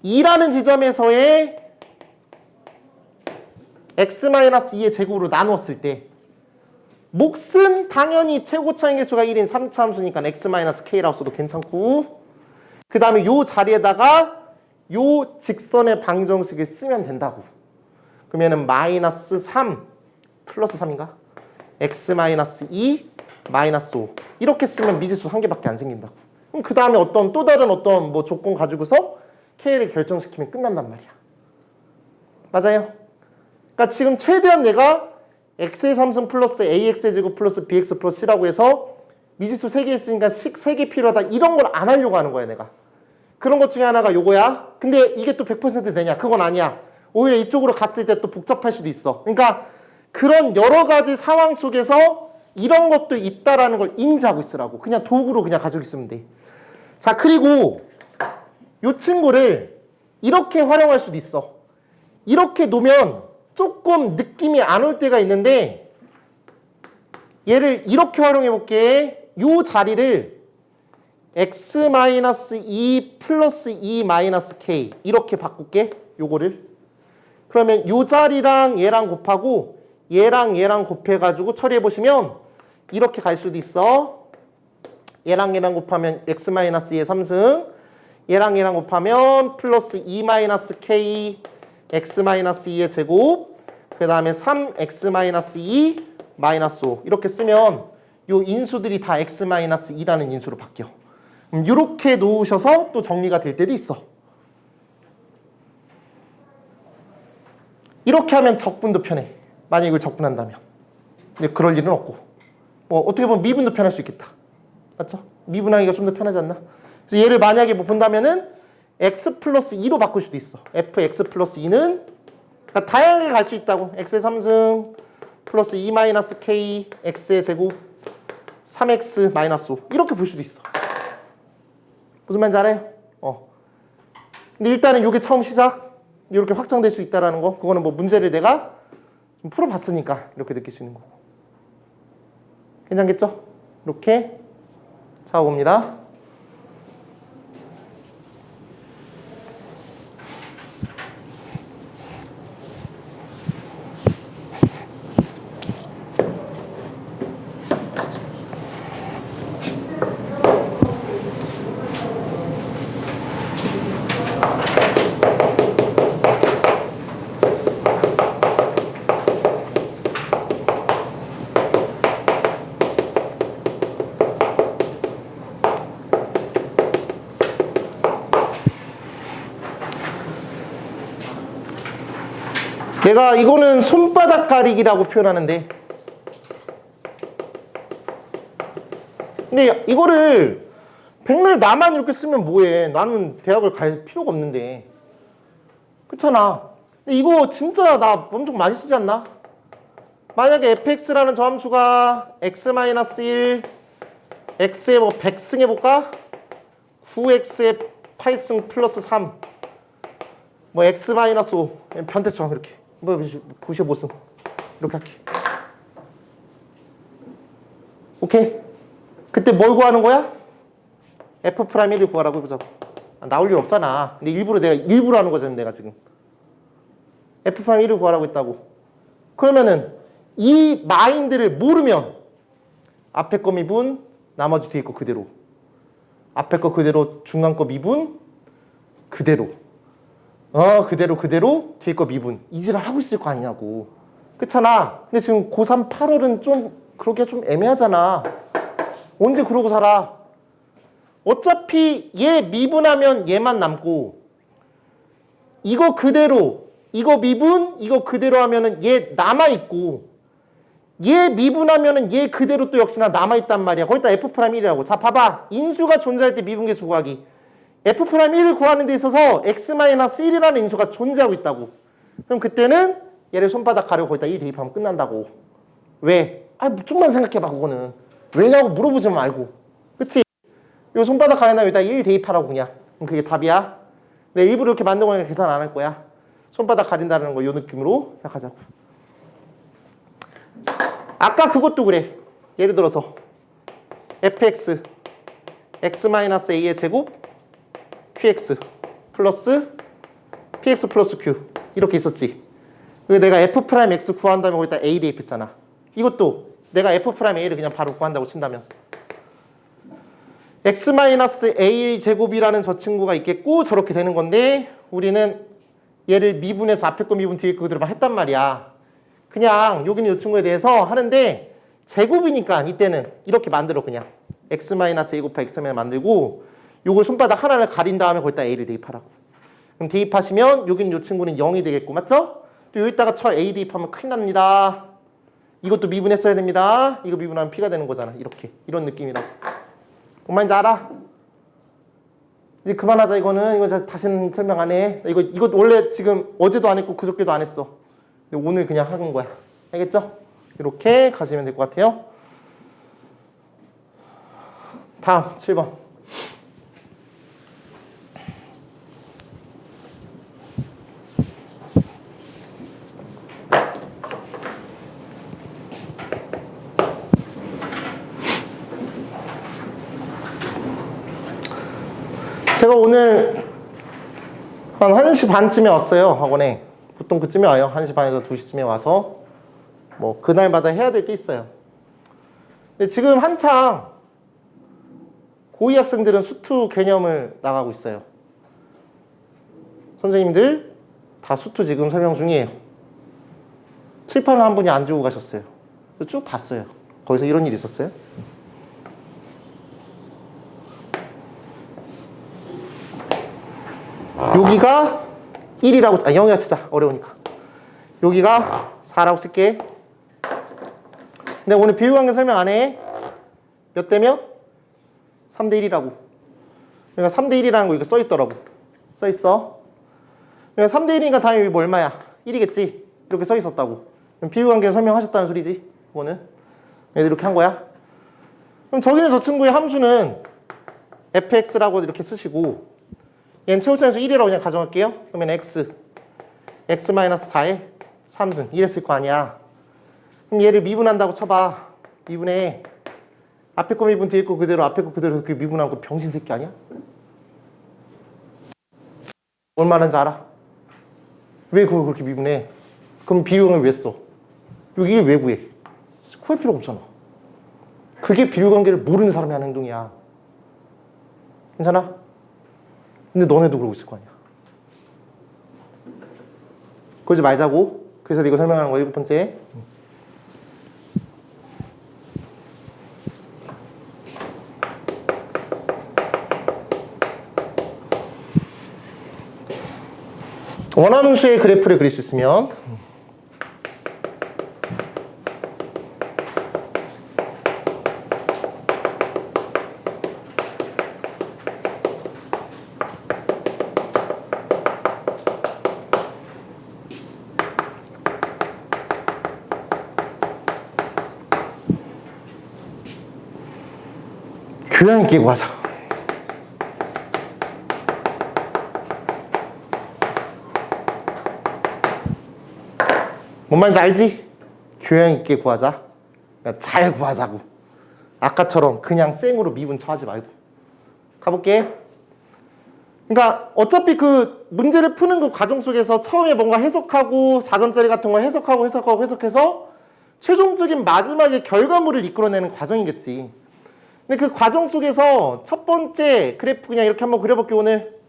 2라는 지점에서의 x-2의 제곱으로 나누었을 때 몫은 당연히 최고차인 개수가 1인 3차 함수니까 x-k라고 써도 괜찮고, 그 다음에 요 자리에다가 요 직선의 방정식을 쓰면 된다고. 그러면은 마이너스 3 플러스 3인가? x-2 마이너스 5 이렇게 쓰면 미지수 한 개밖에 안 생긴다고. 그럼 그 다음에 어떤 또 다른 어떤 뭐 조건 가지고서 k를 결정시키면 끝난단 말이야. 맞아요? 그러니까 지금 최대한 내가 x의 3승 플러스 ax의 제곱 플러스 bx 플러스 c라고 해서 미지수 3개 있으니까 식 3개 필요하다 이런 걸 안 하려고 하는 거야 내가. 그런 것 중에 하나가 요거야. 근데 이게 또 100% 되냐? 그건 아니야. 오히려 이쪽으로 갔을 때 또 복잡할 수도 있어. 그러니까 그런 여러 가지 상황 속에서 이런 것도 있다라는 걸 인지하고 있으라고. 그냥 도구로 그냥 가지고 있으면 돼. 자, 그리고 이 친구를 이렇게 활용할 수도 있어. 이렇게 놓으면 조금 느낌이 안 올 때가 있는데 얘를 이렇게 활용해 볼게. 이 자리를 x-2 플러스 2-k 이렇게 바꿀게. 요거를. 그러면 이 자리랑 얘랑 곱하고 얘랑 곱해가지고 처리해보시면 이렇게 갈 수도 있어. 얘랑 곱하면 x-2의 3승, 얘랑 곱하면 플러스 2-k x-2의 제곱, 그 다음에 3x-2 마이너스 5 이렇게 쓰면 요 인수들이 다 x-2라는 인수로 바뀌어. 이렇게 놓으셔서 또 정리가 될 때도 있어. 이렇게 하면 적분도 편해. 만약 이걸 적분한다면. 근데 그럴 일은 없고. 뭐 어떻게 보면 미분도 편할 수 있겠다. 맞죠? 미분하기가 좀 더 편하지 않나? 그래서 얘를 만약에 뭐 본다면은 x 플러스 2로 바꿀 수도 있어. fx 플러스 2는 그러니까 다양하게 갈 수 있다고. x의 3승 플러스 2-k x의 제곱 3x 마이너스 5 이렇게 볼 수도 있어. 무슨 말인지 알아요? 근데 일단은 이게 처음 시작. 이렇게 확장될 수 있다라는 거. 그거는 뭐 문제를 내가 좀 풀어봤으니까 이렇게 느낄 수 있는 거고. 괜찮겠죠? 이렇게 잡아봅니다. 내가 이거는 손바닥 가리기라고 표현하는데, 근데 이거를 백날 나만 이렇게 쓰면 뭐해. 나는 대학을 갈 필요가 없는데. 그렇잖아. 근데 이거 진짜 나 엄청 많이 쓰지 않나? 만약에 fx라는 저 함수가 x-1, x에 뭐 100승 해볼까? 9x에 8승 플러스 3, 뭐 x-5 변태처럼 이렇게 뭐 95승 이렇게 할게. 오케이? 그때 뭘 구하는 거야? f'1을 구하라고 해보자고. 나올 일 없잖아. 근데 내가 일부러 하는 거잖아. 내가 지금 f'1을 구하라고 했다고. 그러면은 이 마인드를 모르면 앞에 거 미분, 나머지 뒤에 거 그대로, 앞에 거 그대로, 중간 거 미분 그대로, 그대로 뒤에 거 미분, 이지랄 하고 있을 거 아니냐고. 그렇잖아. 근데 지금 고3 8월은 좀 그러기가 좀 애매하잖아. 언제 그러고 살아? 어차피 얘 미분하면 얘만 남고, 이거 그대로, 이거 미분, 이거 그대로 하면은 얘 남아있고, 얘 미분하면은 얘 그대로 또 역시나 남아있단 말이야. 거기다 f'1이라고. 자, 봐봐. 인수가 존재할 때 미분계수 구하기. f'1을 구하는 데 있어서 x-1이라는 인수가 존재하고 있다고. 그럼 그때는 얘를 손바닥 가리고 거기다 1 대입하면 끝난다고. 왜? 좀만 생각해봐, 그거는. 왜냐고 물어보지 말고. 그치? 요 손바닥 가리나 여기다 1 대입하라고 그냥. 그럼 그게 답이야. 내 일부러 이렇게 만든 거니까 계산 안 할 거야. 손바닥 가린다는 거 요 느낌으로 생각하자고. 아까 그것도 그래. 예를 들어서 fx x-a의 제곱 qx 플러스 px 플러스 q 이렇게 있었지. 내가 f'x 구한 다음에 거기다 a 대입했잖아. 이것도 내가 f'a를 그냥 바로 구한다고 친다면 x-a 제곱이라는 저 친구가 있겠고 저렇게 되는 건데, 우리는 얘를 미분해서 앞에 거 미분 뒤에 거 그대로만 했단 말이야. 그냥 여기는 이 친구에 대해서 하는데, 제곱이니까 이때는 이렇게 만들어. 그냥 x-a 곱하기 x- 만들고 요걸 손바닥 하나를 가린 다음에 거기다 a를 대입하라고. 그럼 대입하시면 여기는 이 친구는 0이 되겠고, 맞죠? 또 여기다가 a 대입하면 큰일 납니다. 이것도 미분했어야 됩니다. 이거 미분하면 p가 되는 거잖아. 이렇게. 이런 느낌이라고. 뭔 말인지 알아? 이제 그만하자. 이거 다시는 설명 안 해. 이거 원래 지금 어제도 안 했고 그저께도 안 했어. 오늘 그냥 하는 거야. 알겠죠? 이렇게 가시면 될 것 같아요. 다음 7번. 제가 오늘 한 1시 반쯤에 왔어요. 학원에. 보통 그쯤에 와요. 1시 반에서 2시쯤에 와서 뭐 그날마다 해야 될 게 있어요. 근데 지금 한창 고2 학생들은 수투 개념을 나가고 있어요. 선생님들 다 수투 지금 설명 중이에요. 칠판을 한 분이 안 주고 가셨어요. 쭉 봤어요. 거기서 이런 일이 있었어요. 여기가 1이라고, 0이라 치자. 어려우니까. 여기가 4라고 쓸게. 근데 오늘 비율관계 설명 안 해. 몇 대 몇? 3대 1이라고. 그러니까 3대 1이라는 거 이거 써있더라고. 써있어. 그러니까 3대 1이니까 당연히 여기 뭐 얼마야? 1이겠지. 이렇게 써있었다고. 그럼 비율관계를 설명하셨다는 소리지. 그거는. 이렇게 한 거야. 그럼 저기는 저 친구의 함수는 fx라고 이렇게 쓰시고, 얘는 최고차함수 1이라고 그냥 가정할게요. 그러면 x-4에 3승 이랬을 거 아니야. 그럼 얘를 미분한다고 쳐봐. 미분해. 앞에 거 미분 뒤에 거 그대로, 앞에 거 그대로 그 미분한 거 병신 새끼 아니야? 뭔 말인지 알아? 왜 그걸 그렇게 미분해? 그럼 비율관계를 왜 써? 여기 1 왜 구해? 구할 필요가 없잖아. 그게 비율관계를 모르는 사람이 하는 행동이야. 괜찮아? 근데 너네도 그러고 있을 거 아니야. 그러지 말자고. 그래서 이거 설명하는 거 7번째. 원하는 수의 그래프를 그릴 수 있으면 교양 있게 구하자. 뭔 말인지 알지? 교양 있게 구하자. 그러니까 잘 구하자고. 아까처럼 그냥 생으로 미분 처하지 말고. 가볼게. 그러니까 어차피 그 문제를 푸는 그 과정 속에서 처음에 뭔가 해석하고 4점짜리 같은 거 해석해서 최종적인 마지막에 결과물을 이끌어내는 과정이겠지. 근데 그 과정 속에서 첫 번째 그래프 그냥 이렇게 한번 그려볼게. 오늘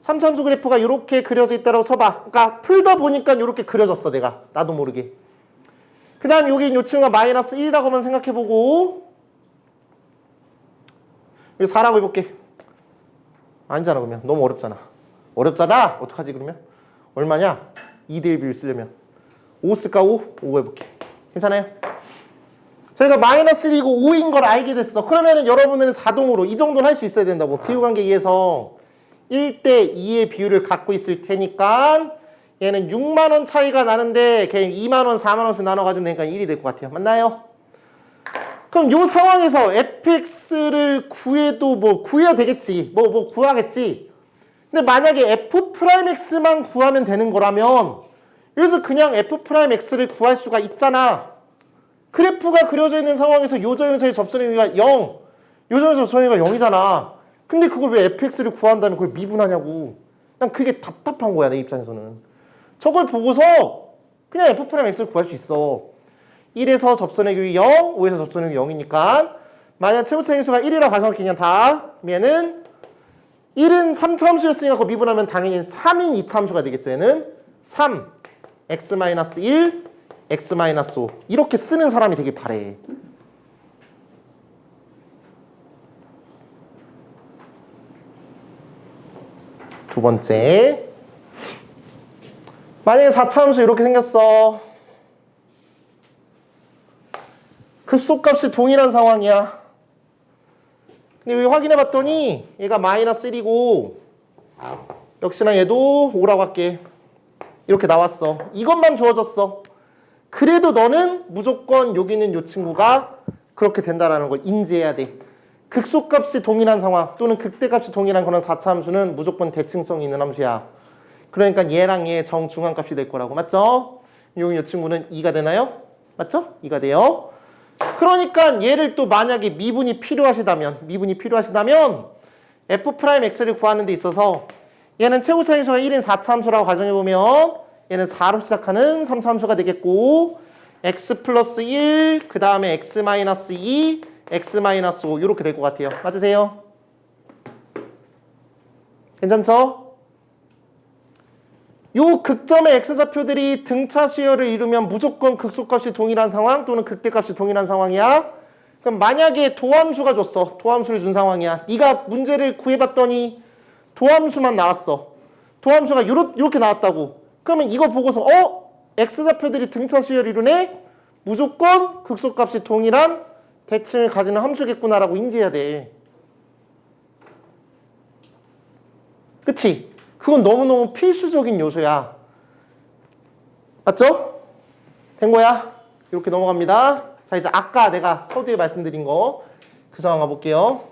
3참수 그래프가 이렇게 그려져 있다고 쳐봐. 그러니까 풀다 보니까 이렇게 그려졌어. 내가 나도 모르게. 그 다음 여기 요 친구가 마이너스 1이라고만 생각해보고 여기 4라고 해볼게. 아니잖아. 그러면 너무 어렵잖아. 어렵잖아. 어떡하지 그러면? 얼마냐? 2대1 비율 쓰려면 5 쓸까? 5 해볼게. 괜찮아요? 저희가 마이너스 1이고 5인 걸 알게 됐어. 그러면은 여러분들은 자동으로 이 정도는 할 수 있어야 된다고. 비율관계 2에서 1대 2의 비율을 갖고 있을 테니까 얘는 6만 원 차이가 나는데 걔 2만 원, 4만 원씩 나눠가지고 되니까 1이 될 것 같아요. 맞나요? 그럼 요 상황에서 fx를 구해도 뭐 구해야 되겠지. 뭐 구하겠지. 근데 만약에 f'x만 구하면 되는 거라면 여기서 그냥 f'x를 구할 수가 있잖아. 그래프가 그려져 있는 상황에서 요 점에서의 접선행위가 0, 요 점에서 접선행위가 0이잖아. 근데 그걸 왜 fx를 구한다면 그걸 미분하냐고. 난 그게 답답한 거야, 내 입장에서는. 저걸 보고서 그냥 f'x를 구할 수 있어. 1에서 접선의 교위 0, 5에서 접선의 교위 0이니까 만약 최고차 행수가 1이라고 가정할게. 그냥 다 얘는 1은 3차함수였으니까 그거 미분하면 당연히 3인 2차함수가 되겠죠. 얘는 3, x-1, x-5 이렇게 쓰는 사람이 되게 바래. 두 번째, 만약에 4차함수 이렇게 생겼어. 급소값이 동일한 상황이야. 근데 여기 확인해 봤더니 얘가 마이너스 1이고 역시나 얘도 5라고 할게. 이렇게 나왔어. 이것만 주어졌어. 그래도 너는 무조건 여기 있는 이 친구가 그렇게 된다는 걸 인지해야 돼. 극소값이 동일한 상황 또는 극대값이 동일한 그런 4차 함수는 무조건 대칭성이 있는 함수야. 그러니까 얘랑 얘 정중앙값이 될 거라고. 맞죠? 여기 이 친구는 2가 되나요? 맞죠? 2가 돼요. 그러니까 얘를 또 만약에 미분이 필요하시다면 f'x를 구하는 데 있어서 얘는 최고차 함수가 1인 4차 함수라고 가정해보면 얘는 4로 시작하는 3차 함수가 되겠고 x 플러스 1, 그 다음에 x 마이너스 2, x 마이너스 5 이렇게 될 것 같아요. 맞으세요? 괜찮죠? 요 극점의 x좌표들이 등차 수열을 이루면 무조건 극소값이 동일한 상황 또는 극대값이 동일한 상황이야. 그럼 만약에 도함수가 줬어. 도함수를 준 상황이야. 네가 문제를 구해봤더니 도함수만 나왔어. 도함수가 요렇게 나왔다고. 그러면 이거 보고서 x좌표들이 등차 수열을 이루네? 무조건 극소값이 동일한 대칭을 가지는 함수겠구나라고 인지해야 돼. 그치? 그건 너무너무 필수적인 요소야. 맞죠? 된 거야? 이렇게 넘어갑니다. 자, 이제 아까 내가 서두에 말씀드린 거 그 상황 가볼게요.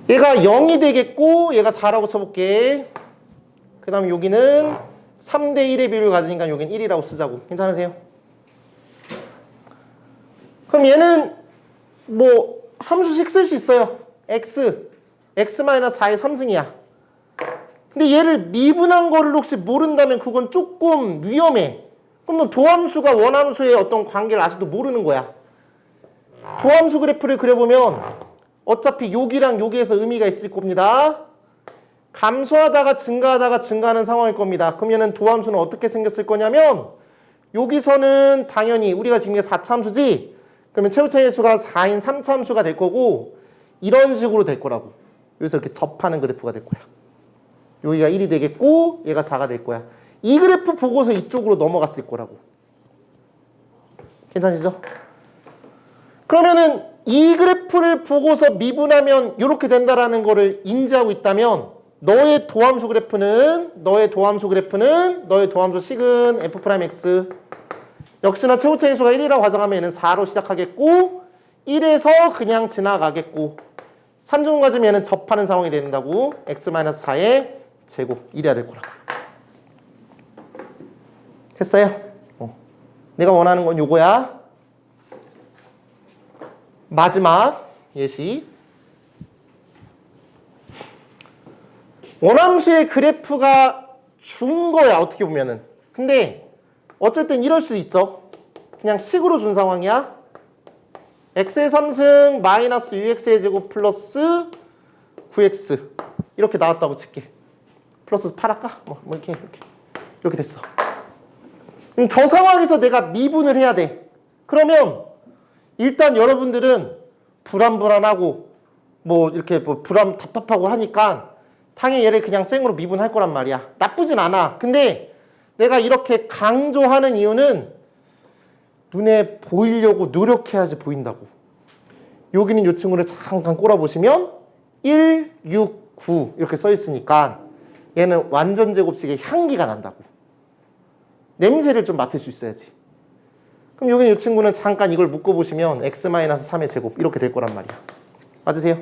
얘가 0이 되겠고 얘가 4라고 쳐볼게. 그 다음에 여기는 3대 1의 비율을 가지니까 여기는 1이라고 쓰자고. 괜찮으세요? 그럼 얘는 뭐 함수식 쓸 수 있어요. x-4의 3승이야. 근데 얘를 미분한 거를 혹시 모른다면 그건 조금 위험해. 그럼 뭐 도함수가 원함수의 어떤 관계를 아직도 모르는 거야. 도함수 그래프를 그려보면 어차피 여기랑 여기에서 의미가 있을 겁니다. 감소하다가 증가하는 상황일 겁니다. 그럼 얘는 도함수는 어떻게 생겼을 거냐면 여기서는 당연히 우리가 지금 이게 4차 함수지. 그러면 최고차의 수가 4인 3차 함수가 될 거고 이런 식으로 될 거라고. 여기서 이렇게 접하는 그래프가 될 거야. 여기가 1이 되겠고 얘가 4가 될 거야. 이 그래프 보고서 이쪽으로 넘어갔을 거라고. 괜찮으시죠? 그러면은 이 그래프를 보고서 미분하면 이렇게 된다라는 거를 인지하고 있다면 너의 도함수 그래프는 너의 도함수 식은 f'x 역시나 최고차의 수가 1이라고 가정하면 얘는 4로 시작하겠고 1에서 그냥 지나가겠고 3중근 가지면 얘는 접하는 상황이 된다고. x-4의 제곱 이래야 될 거라고. 됐어요? 내가 원하는 건 요거야. 마지막 예시. 원함수의 그래프가 준 거야, 어떻게 보면은. 근데 어쩔 땐 이럴 수도 있죠. 그냥 식으로 준 상황이야. x의 3승 마이너스 ux의 제곱 플러스 9x 이렇게 나왔다고 칠게. 플러스 8 할까? 뭐 이렇게 됐어. 그럼 저 상황에서 내가 미분을 해야 돼. 그러면 일단 여러분들은 불안불안하고 뭐 이렇게 뭐 답답하고 하니까 당연히 얘를 그냥 생으로 미분할 거란 말이야. 나쁘진 않아. 근데 내가 이렇게 강조하는 이유는 눈에 보이려고 노력해야지 보인다고. 여기는 이 친구를 잠깐 꼬라보시면 1, 6, 9 이렇게 써 있으니까 얘는 완전 제곱식의 향기가 난다고. 냄새를 좀 맡을 수 있어야지. 그럼 여기는 이 친구는 잠깐 이걸 묶어보시면 x-3의 제곱 이렇게 될 거란 말이야. 맞으세요?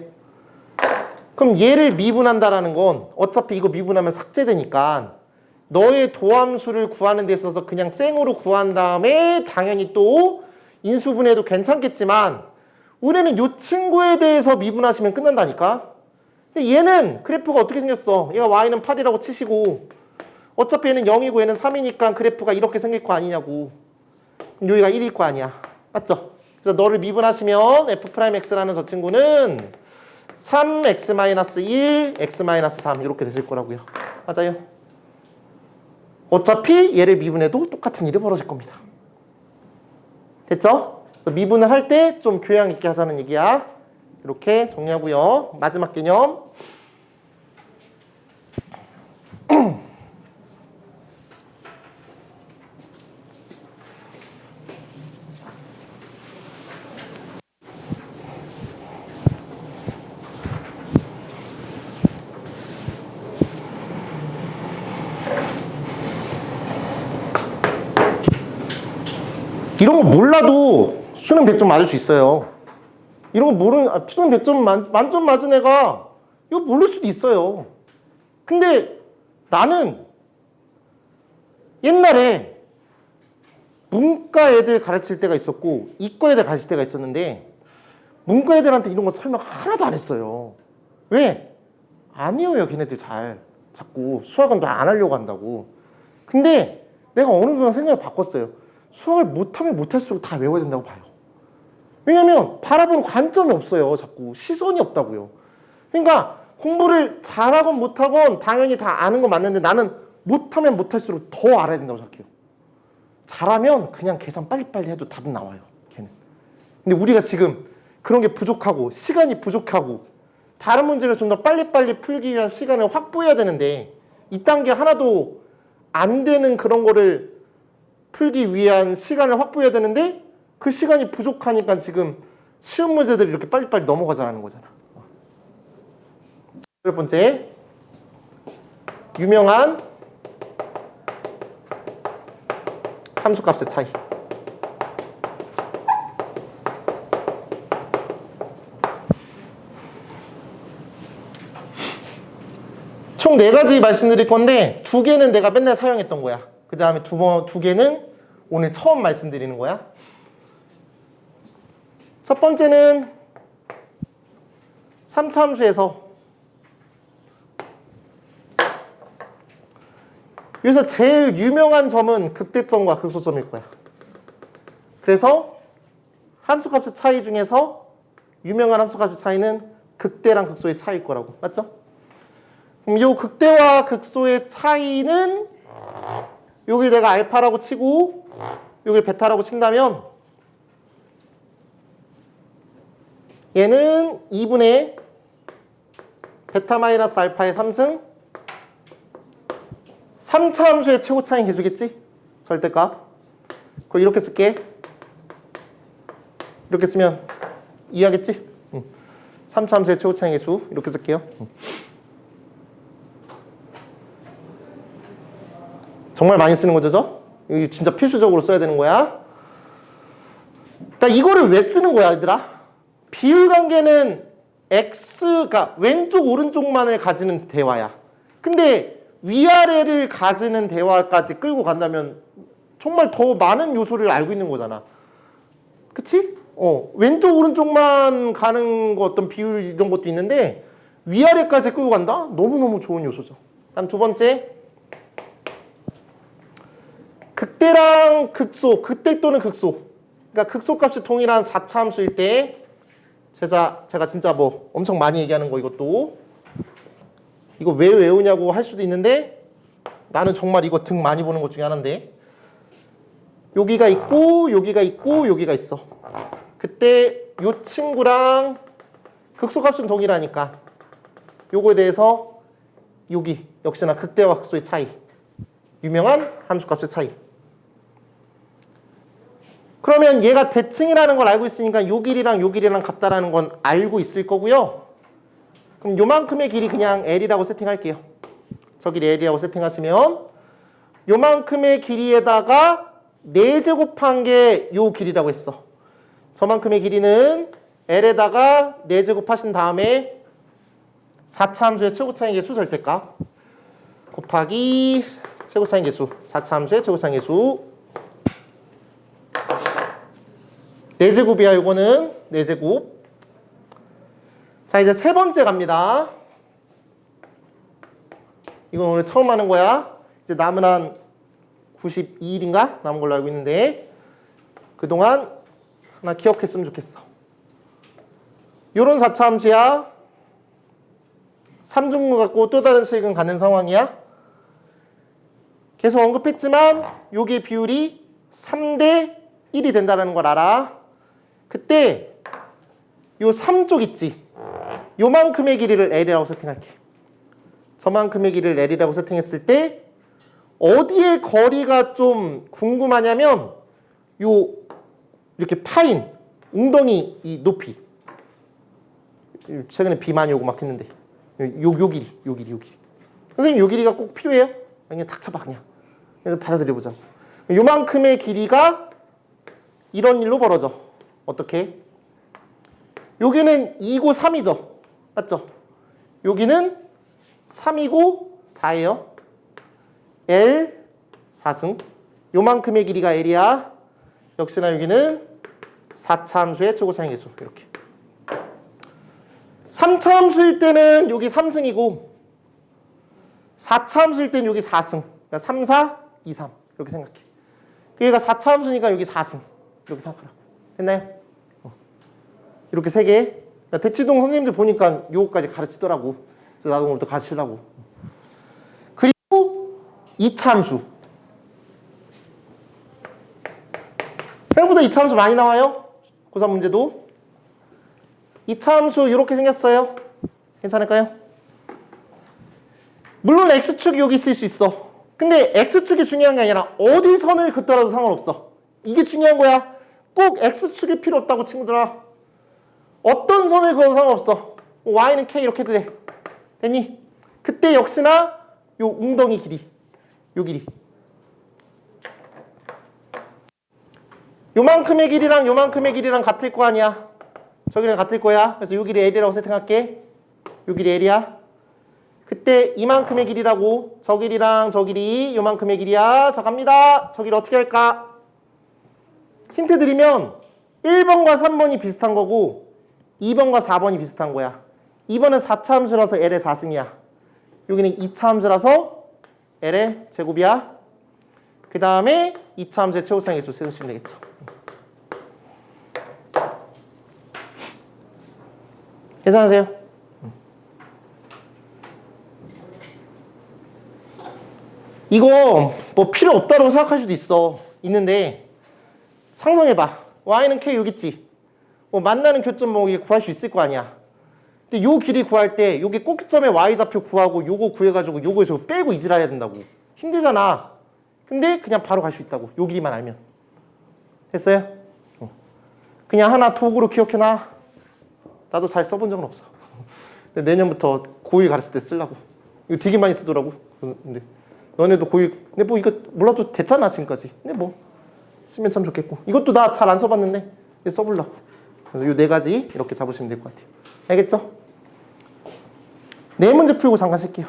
그럼 얘를 미분한다라는 건 어차피 이거 미분하면 삭제되니까 너의 도함수를 구하는 데 있어서 그냥 생으로 구한 다음에 당연히 또 인수분해도 괜찮겠지만 우리는 이 친구에 대해서 미분하시면 끝난다니까. 근데 얘는 그래프가 어떻게 생겼어? 얘가 y는 8이라고 치시고 어차피 얘는 0이고 얘는 3이니까 그래프가 이렇게 생길 거 아니냐고. 그럼 여기가 1일 거 아니야. 맞죠? 그래서 너를 미분하시면 f'x라는 저 친구는 3x-1, x-3 이렇게 되실 거라고요. 맞아요? 어차피 얘를 미분해도 똑같은 일이 벌어질 겁니다. 됐죠? 그래서 미분을 할 때 좀 교양 있게 하자는 얘기야. 이렇게 정리하고요. 마지막 개념. 이런 거 몰라도 수능 100점 맞을 수 있어요. 이런 거 모르는, 수능 100점 만점 맞은 애가 이거 모를 수도 있어요. 근데 나는 옛날에 문과 애들 가르칠 때가 있었고 이과 애들 가르칠 때가 있었는데 문과 애들한테 이런 거 설명 하나도 안 했어요. 왜? 안 외워요, 걔네들 잘. 자꾸 수학은 다 안 하려고 한다고. 근데 내가 어느 순간 생각을 바꿨어요. 수학을 못하면 못할수록 다 외워야 된다고 봐요. 왜냐면 바라보는 관점이 없어요. 자꾸 시선이 없다고요. 그러니까 공부를 잘하건 못하건 당연히 다 아는 건 맞는데 나는 못하면 못할수록 더 알아야 된다고 생각해요. 잘하면 그냥 계산 빨리빨리 해도 답은 나와요. 걔는. 근데 우리가 지금 그런 게 부족하고 시간이 부족하고 다른 문제를 좀 더 빨리빨리 풀기 위한 시간을 확보해야 되는데 이 단계 하나도 안 되는 그런 거를 풀기 위한 시간을 확보해야 되는데 그 시간이 부족하니까 지금 쉬운 문제들이 이렇게 빨리빨리 넘어가자는 거잖아. 첫 번째, 유명한 함수값의 차이. 총 4가지 말씀드릴 건데 2개는 내가 맨날 사용했던 거야. 그 다음에 두 개는 오늘 처음 말씀드리는 거야. 첫 번째는 3차 함수에서 여기서 제일 유명한 점은 극대점과 극소점일 거야. 그래서 함수값의 차이 중에서 유명한 함수값의 차이는 극대랑 극소의 차이일 거라고. 맞죠? 그럼 이 극대와 극소의 차이는 여길 내가 알파라고 치고 여길 베타라고 친다면 얘는 2분의 베타 마이너스 알파의 3승 3차 함수의 최고 차이인 계수겠지? 절대값. 그걸 이렇게 쓸게. 이렇게 쓰면 이해하겠지? 3차 함수의 최고 차이인 계수 이렇게 쓸게요. 정말 많이 쓰는 거죠? 이거 진짜 필수적으로 써야 되는 거야. 그러니까 이거를 왜 쓰는 거야, 얘들아? 비율 관계는 x가 왼쪽 오른쪽만을 가지는 대화야. 근데 위아래를 가지는 대화까지 끌고 간다면 정말 더 많은 요소를 알고 있는 거잖아. 그치? 왼쪽 오른쪽만 가는 거 어떤 비율 이런 것도 있는데 위아래까지 끌고 간다? 너무너무 좋은 요소죠. 다음 두 번째, 극대랑 극소, 극대 또는 극소. 그러니까 극소값이 동일한 4차 함수일 때 제가 진짜 뭐 엄청 많이 얘기하는 거 이것도 이거 왜 외우냐고 할 수도 있는데 나는 정말 이거 등 많이 보는 것 중에 하나인데 여기가 있고 여기가 있고 여기가 있어. 그때 요 친구랑 극소값은 동일하니까 요거에 대해서 여기 역시나 극대와 극소의 차이, 유명한 함수값의 차이. 그러면 얘가 대칭이라는 걸 알고 있으니까 요 길이랑 요 길이랑 같다라는 건 알고 있을 거고요. 그럼 요만큼의 길이 그냥 L이라고 세팅할게요. 저 길이 L이라고 세팅하시면 요만큼의 길이에다가 4제곱한 게 요 길이라고 했어. 저만큼의 길이는 L에다가 4제곱 하신 다음에 4차 함수의 최고차의 개수 절대값 곱하기 최고차의 개수, 4차 함수의 최고차의 개수 4제곱이야. 요거는 4제곱. 자, 이제 세 번째 갑니다. 이건 오늘 처음 하는 거야. 이제 남은 한 92일인가 남은 걸로 알고 있는데 그동안 하나 기억했으면 좋겠어. 요런 4차 함수야. 3중근 갖고 또 다른 식은 갖는 상황이야. 계속 언급했지만 요게 비율이 3대 1이 된다는 걸 알아. 그때 요 3쪽 있지. 요만큼의 길이를 L이라고 세팅할게. 저만큼의 길이를 L이라고 세팅했을 때 어디에 거리가 좀 궁금하냐면 요 이렇게 파인 웅덩이 이 높이. 최근에 비 많이 오고 막 했는데 요 길이. 선생님 요 길이가 꼭 필요해요? 그냥 닥쳐봐 그냥 받아들여보자. 요만큼의 길이가 이런 일로 벌어져. 어떻게? 여기는 2고 3이죠. 맞죠? 여기는 3이고 4예요. L 4승. 요만큼의 길이가 L이야. 역시나 여기는 4차 함수의 최고차의 개수. 이렇게. 3차 함수일 때는 여기 3승이고 4차 함수일 때는 여기 4승. 그러니까 3, 4, 2, 3. 이렇게 생각해. 얘가 4차 함수니까 여기 4승. 이렇게 생각하라고. 됐나요? 이렇게 3개. 그러니까 대치동 선생님들 보니까 요거까지 가르치더라고. 그래서 나도 오늘부터 가르치려고. 그리고 2차 함수. 생각보다 2차 함수 많이 나와요. 고3 문제도. 2차 함수 이렇게 생겼어요. 괜찮을까요? 물론 X축이 여기 있을 수 있어. 근데 X축이 중요한 게 아니라 어디 선을 긋더라도 상관없어. 이게 중요한 거야. 꼭 X축이 필요 없다고 친구들아. 어떤 선을 그어도 상관없어. Y는 K 이렇게 해도 돼. 됐니? 그때 역시나 요 웅덩이 길이. 요 길이. 요만큼의 길이랑 요만큼의 길이랑 같을 거 아니야. 저기랑 같을 거야. 그래서 요 길이 L이라고 세팅할게. 요 길이 L이야. 그때 이만큼의 길이라고. 저 길이랑 저 길이 요만큼의 길이야. 자 갑니다. 저 길 어떻게 할까? 힌트 드리면 1번과 3번이 비슷한 거고 2번과 4번이 비슷한 거야. 2번은 4차 함수라서 L의 4승이야. 여기는 2차 함수라서 L의 제곱이야. 그 다음에 2차 함수의 최고차의 개수 세우시면 되겠죠. 계산하세요. 이거 뭐 필요 없다고 생각할 수도 있는데 상상해봐. Y는 K 여기 있지. 뭐 만나는 교점 뭐 구할 수 있을 거 아니야. 근데 요 길이 구할 때 여기 꼭지점에 Y좌표 구하고 요거 구해가지고 요거에서 빼고 이질해야 된다고. 힘들잖아. 근데 그냥 바로 갈 수 있다고. 요 길이만 알면. 됐어요? 그냥 하나 도구로 기억해놔. 나도 잘 써본 적은 없어. 근데 내년부터 고1 가르칠 때 쓰려고. 이거 되게 많이 쓰더라고. 근데 너네도 고1, 근데 뭐 이거 몰라도 됐잖아 지금까지. 근데 뭐 쓰면 참 좋겠고. 이것도 나 잘 안 써봤는데 써보려고. 그래서 이 네 가지 이렇게 잡으시면 될 것 같아요. 알겠죠? 네 문제 풀고 잠깐 쉴게요.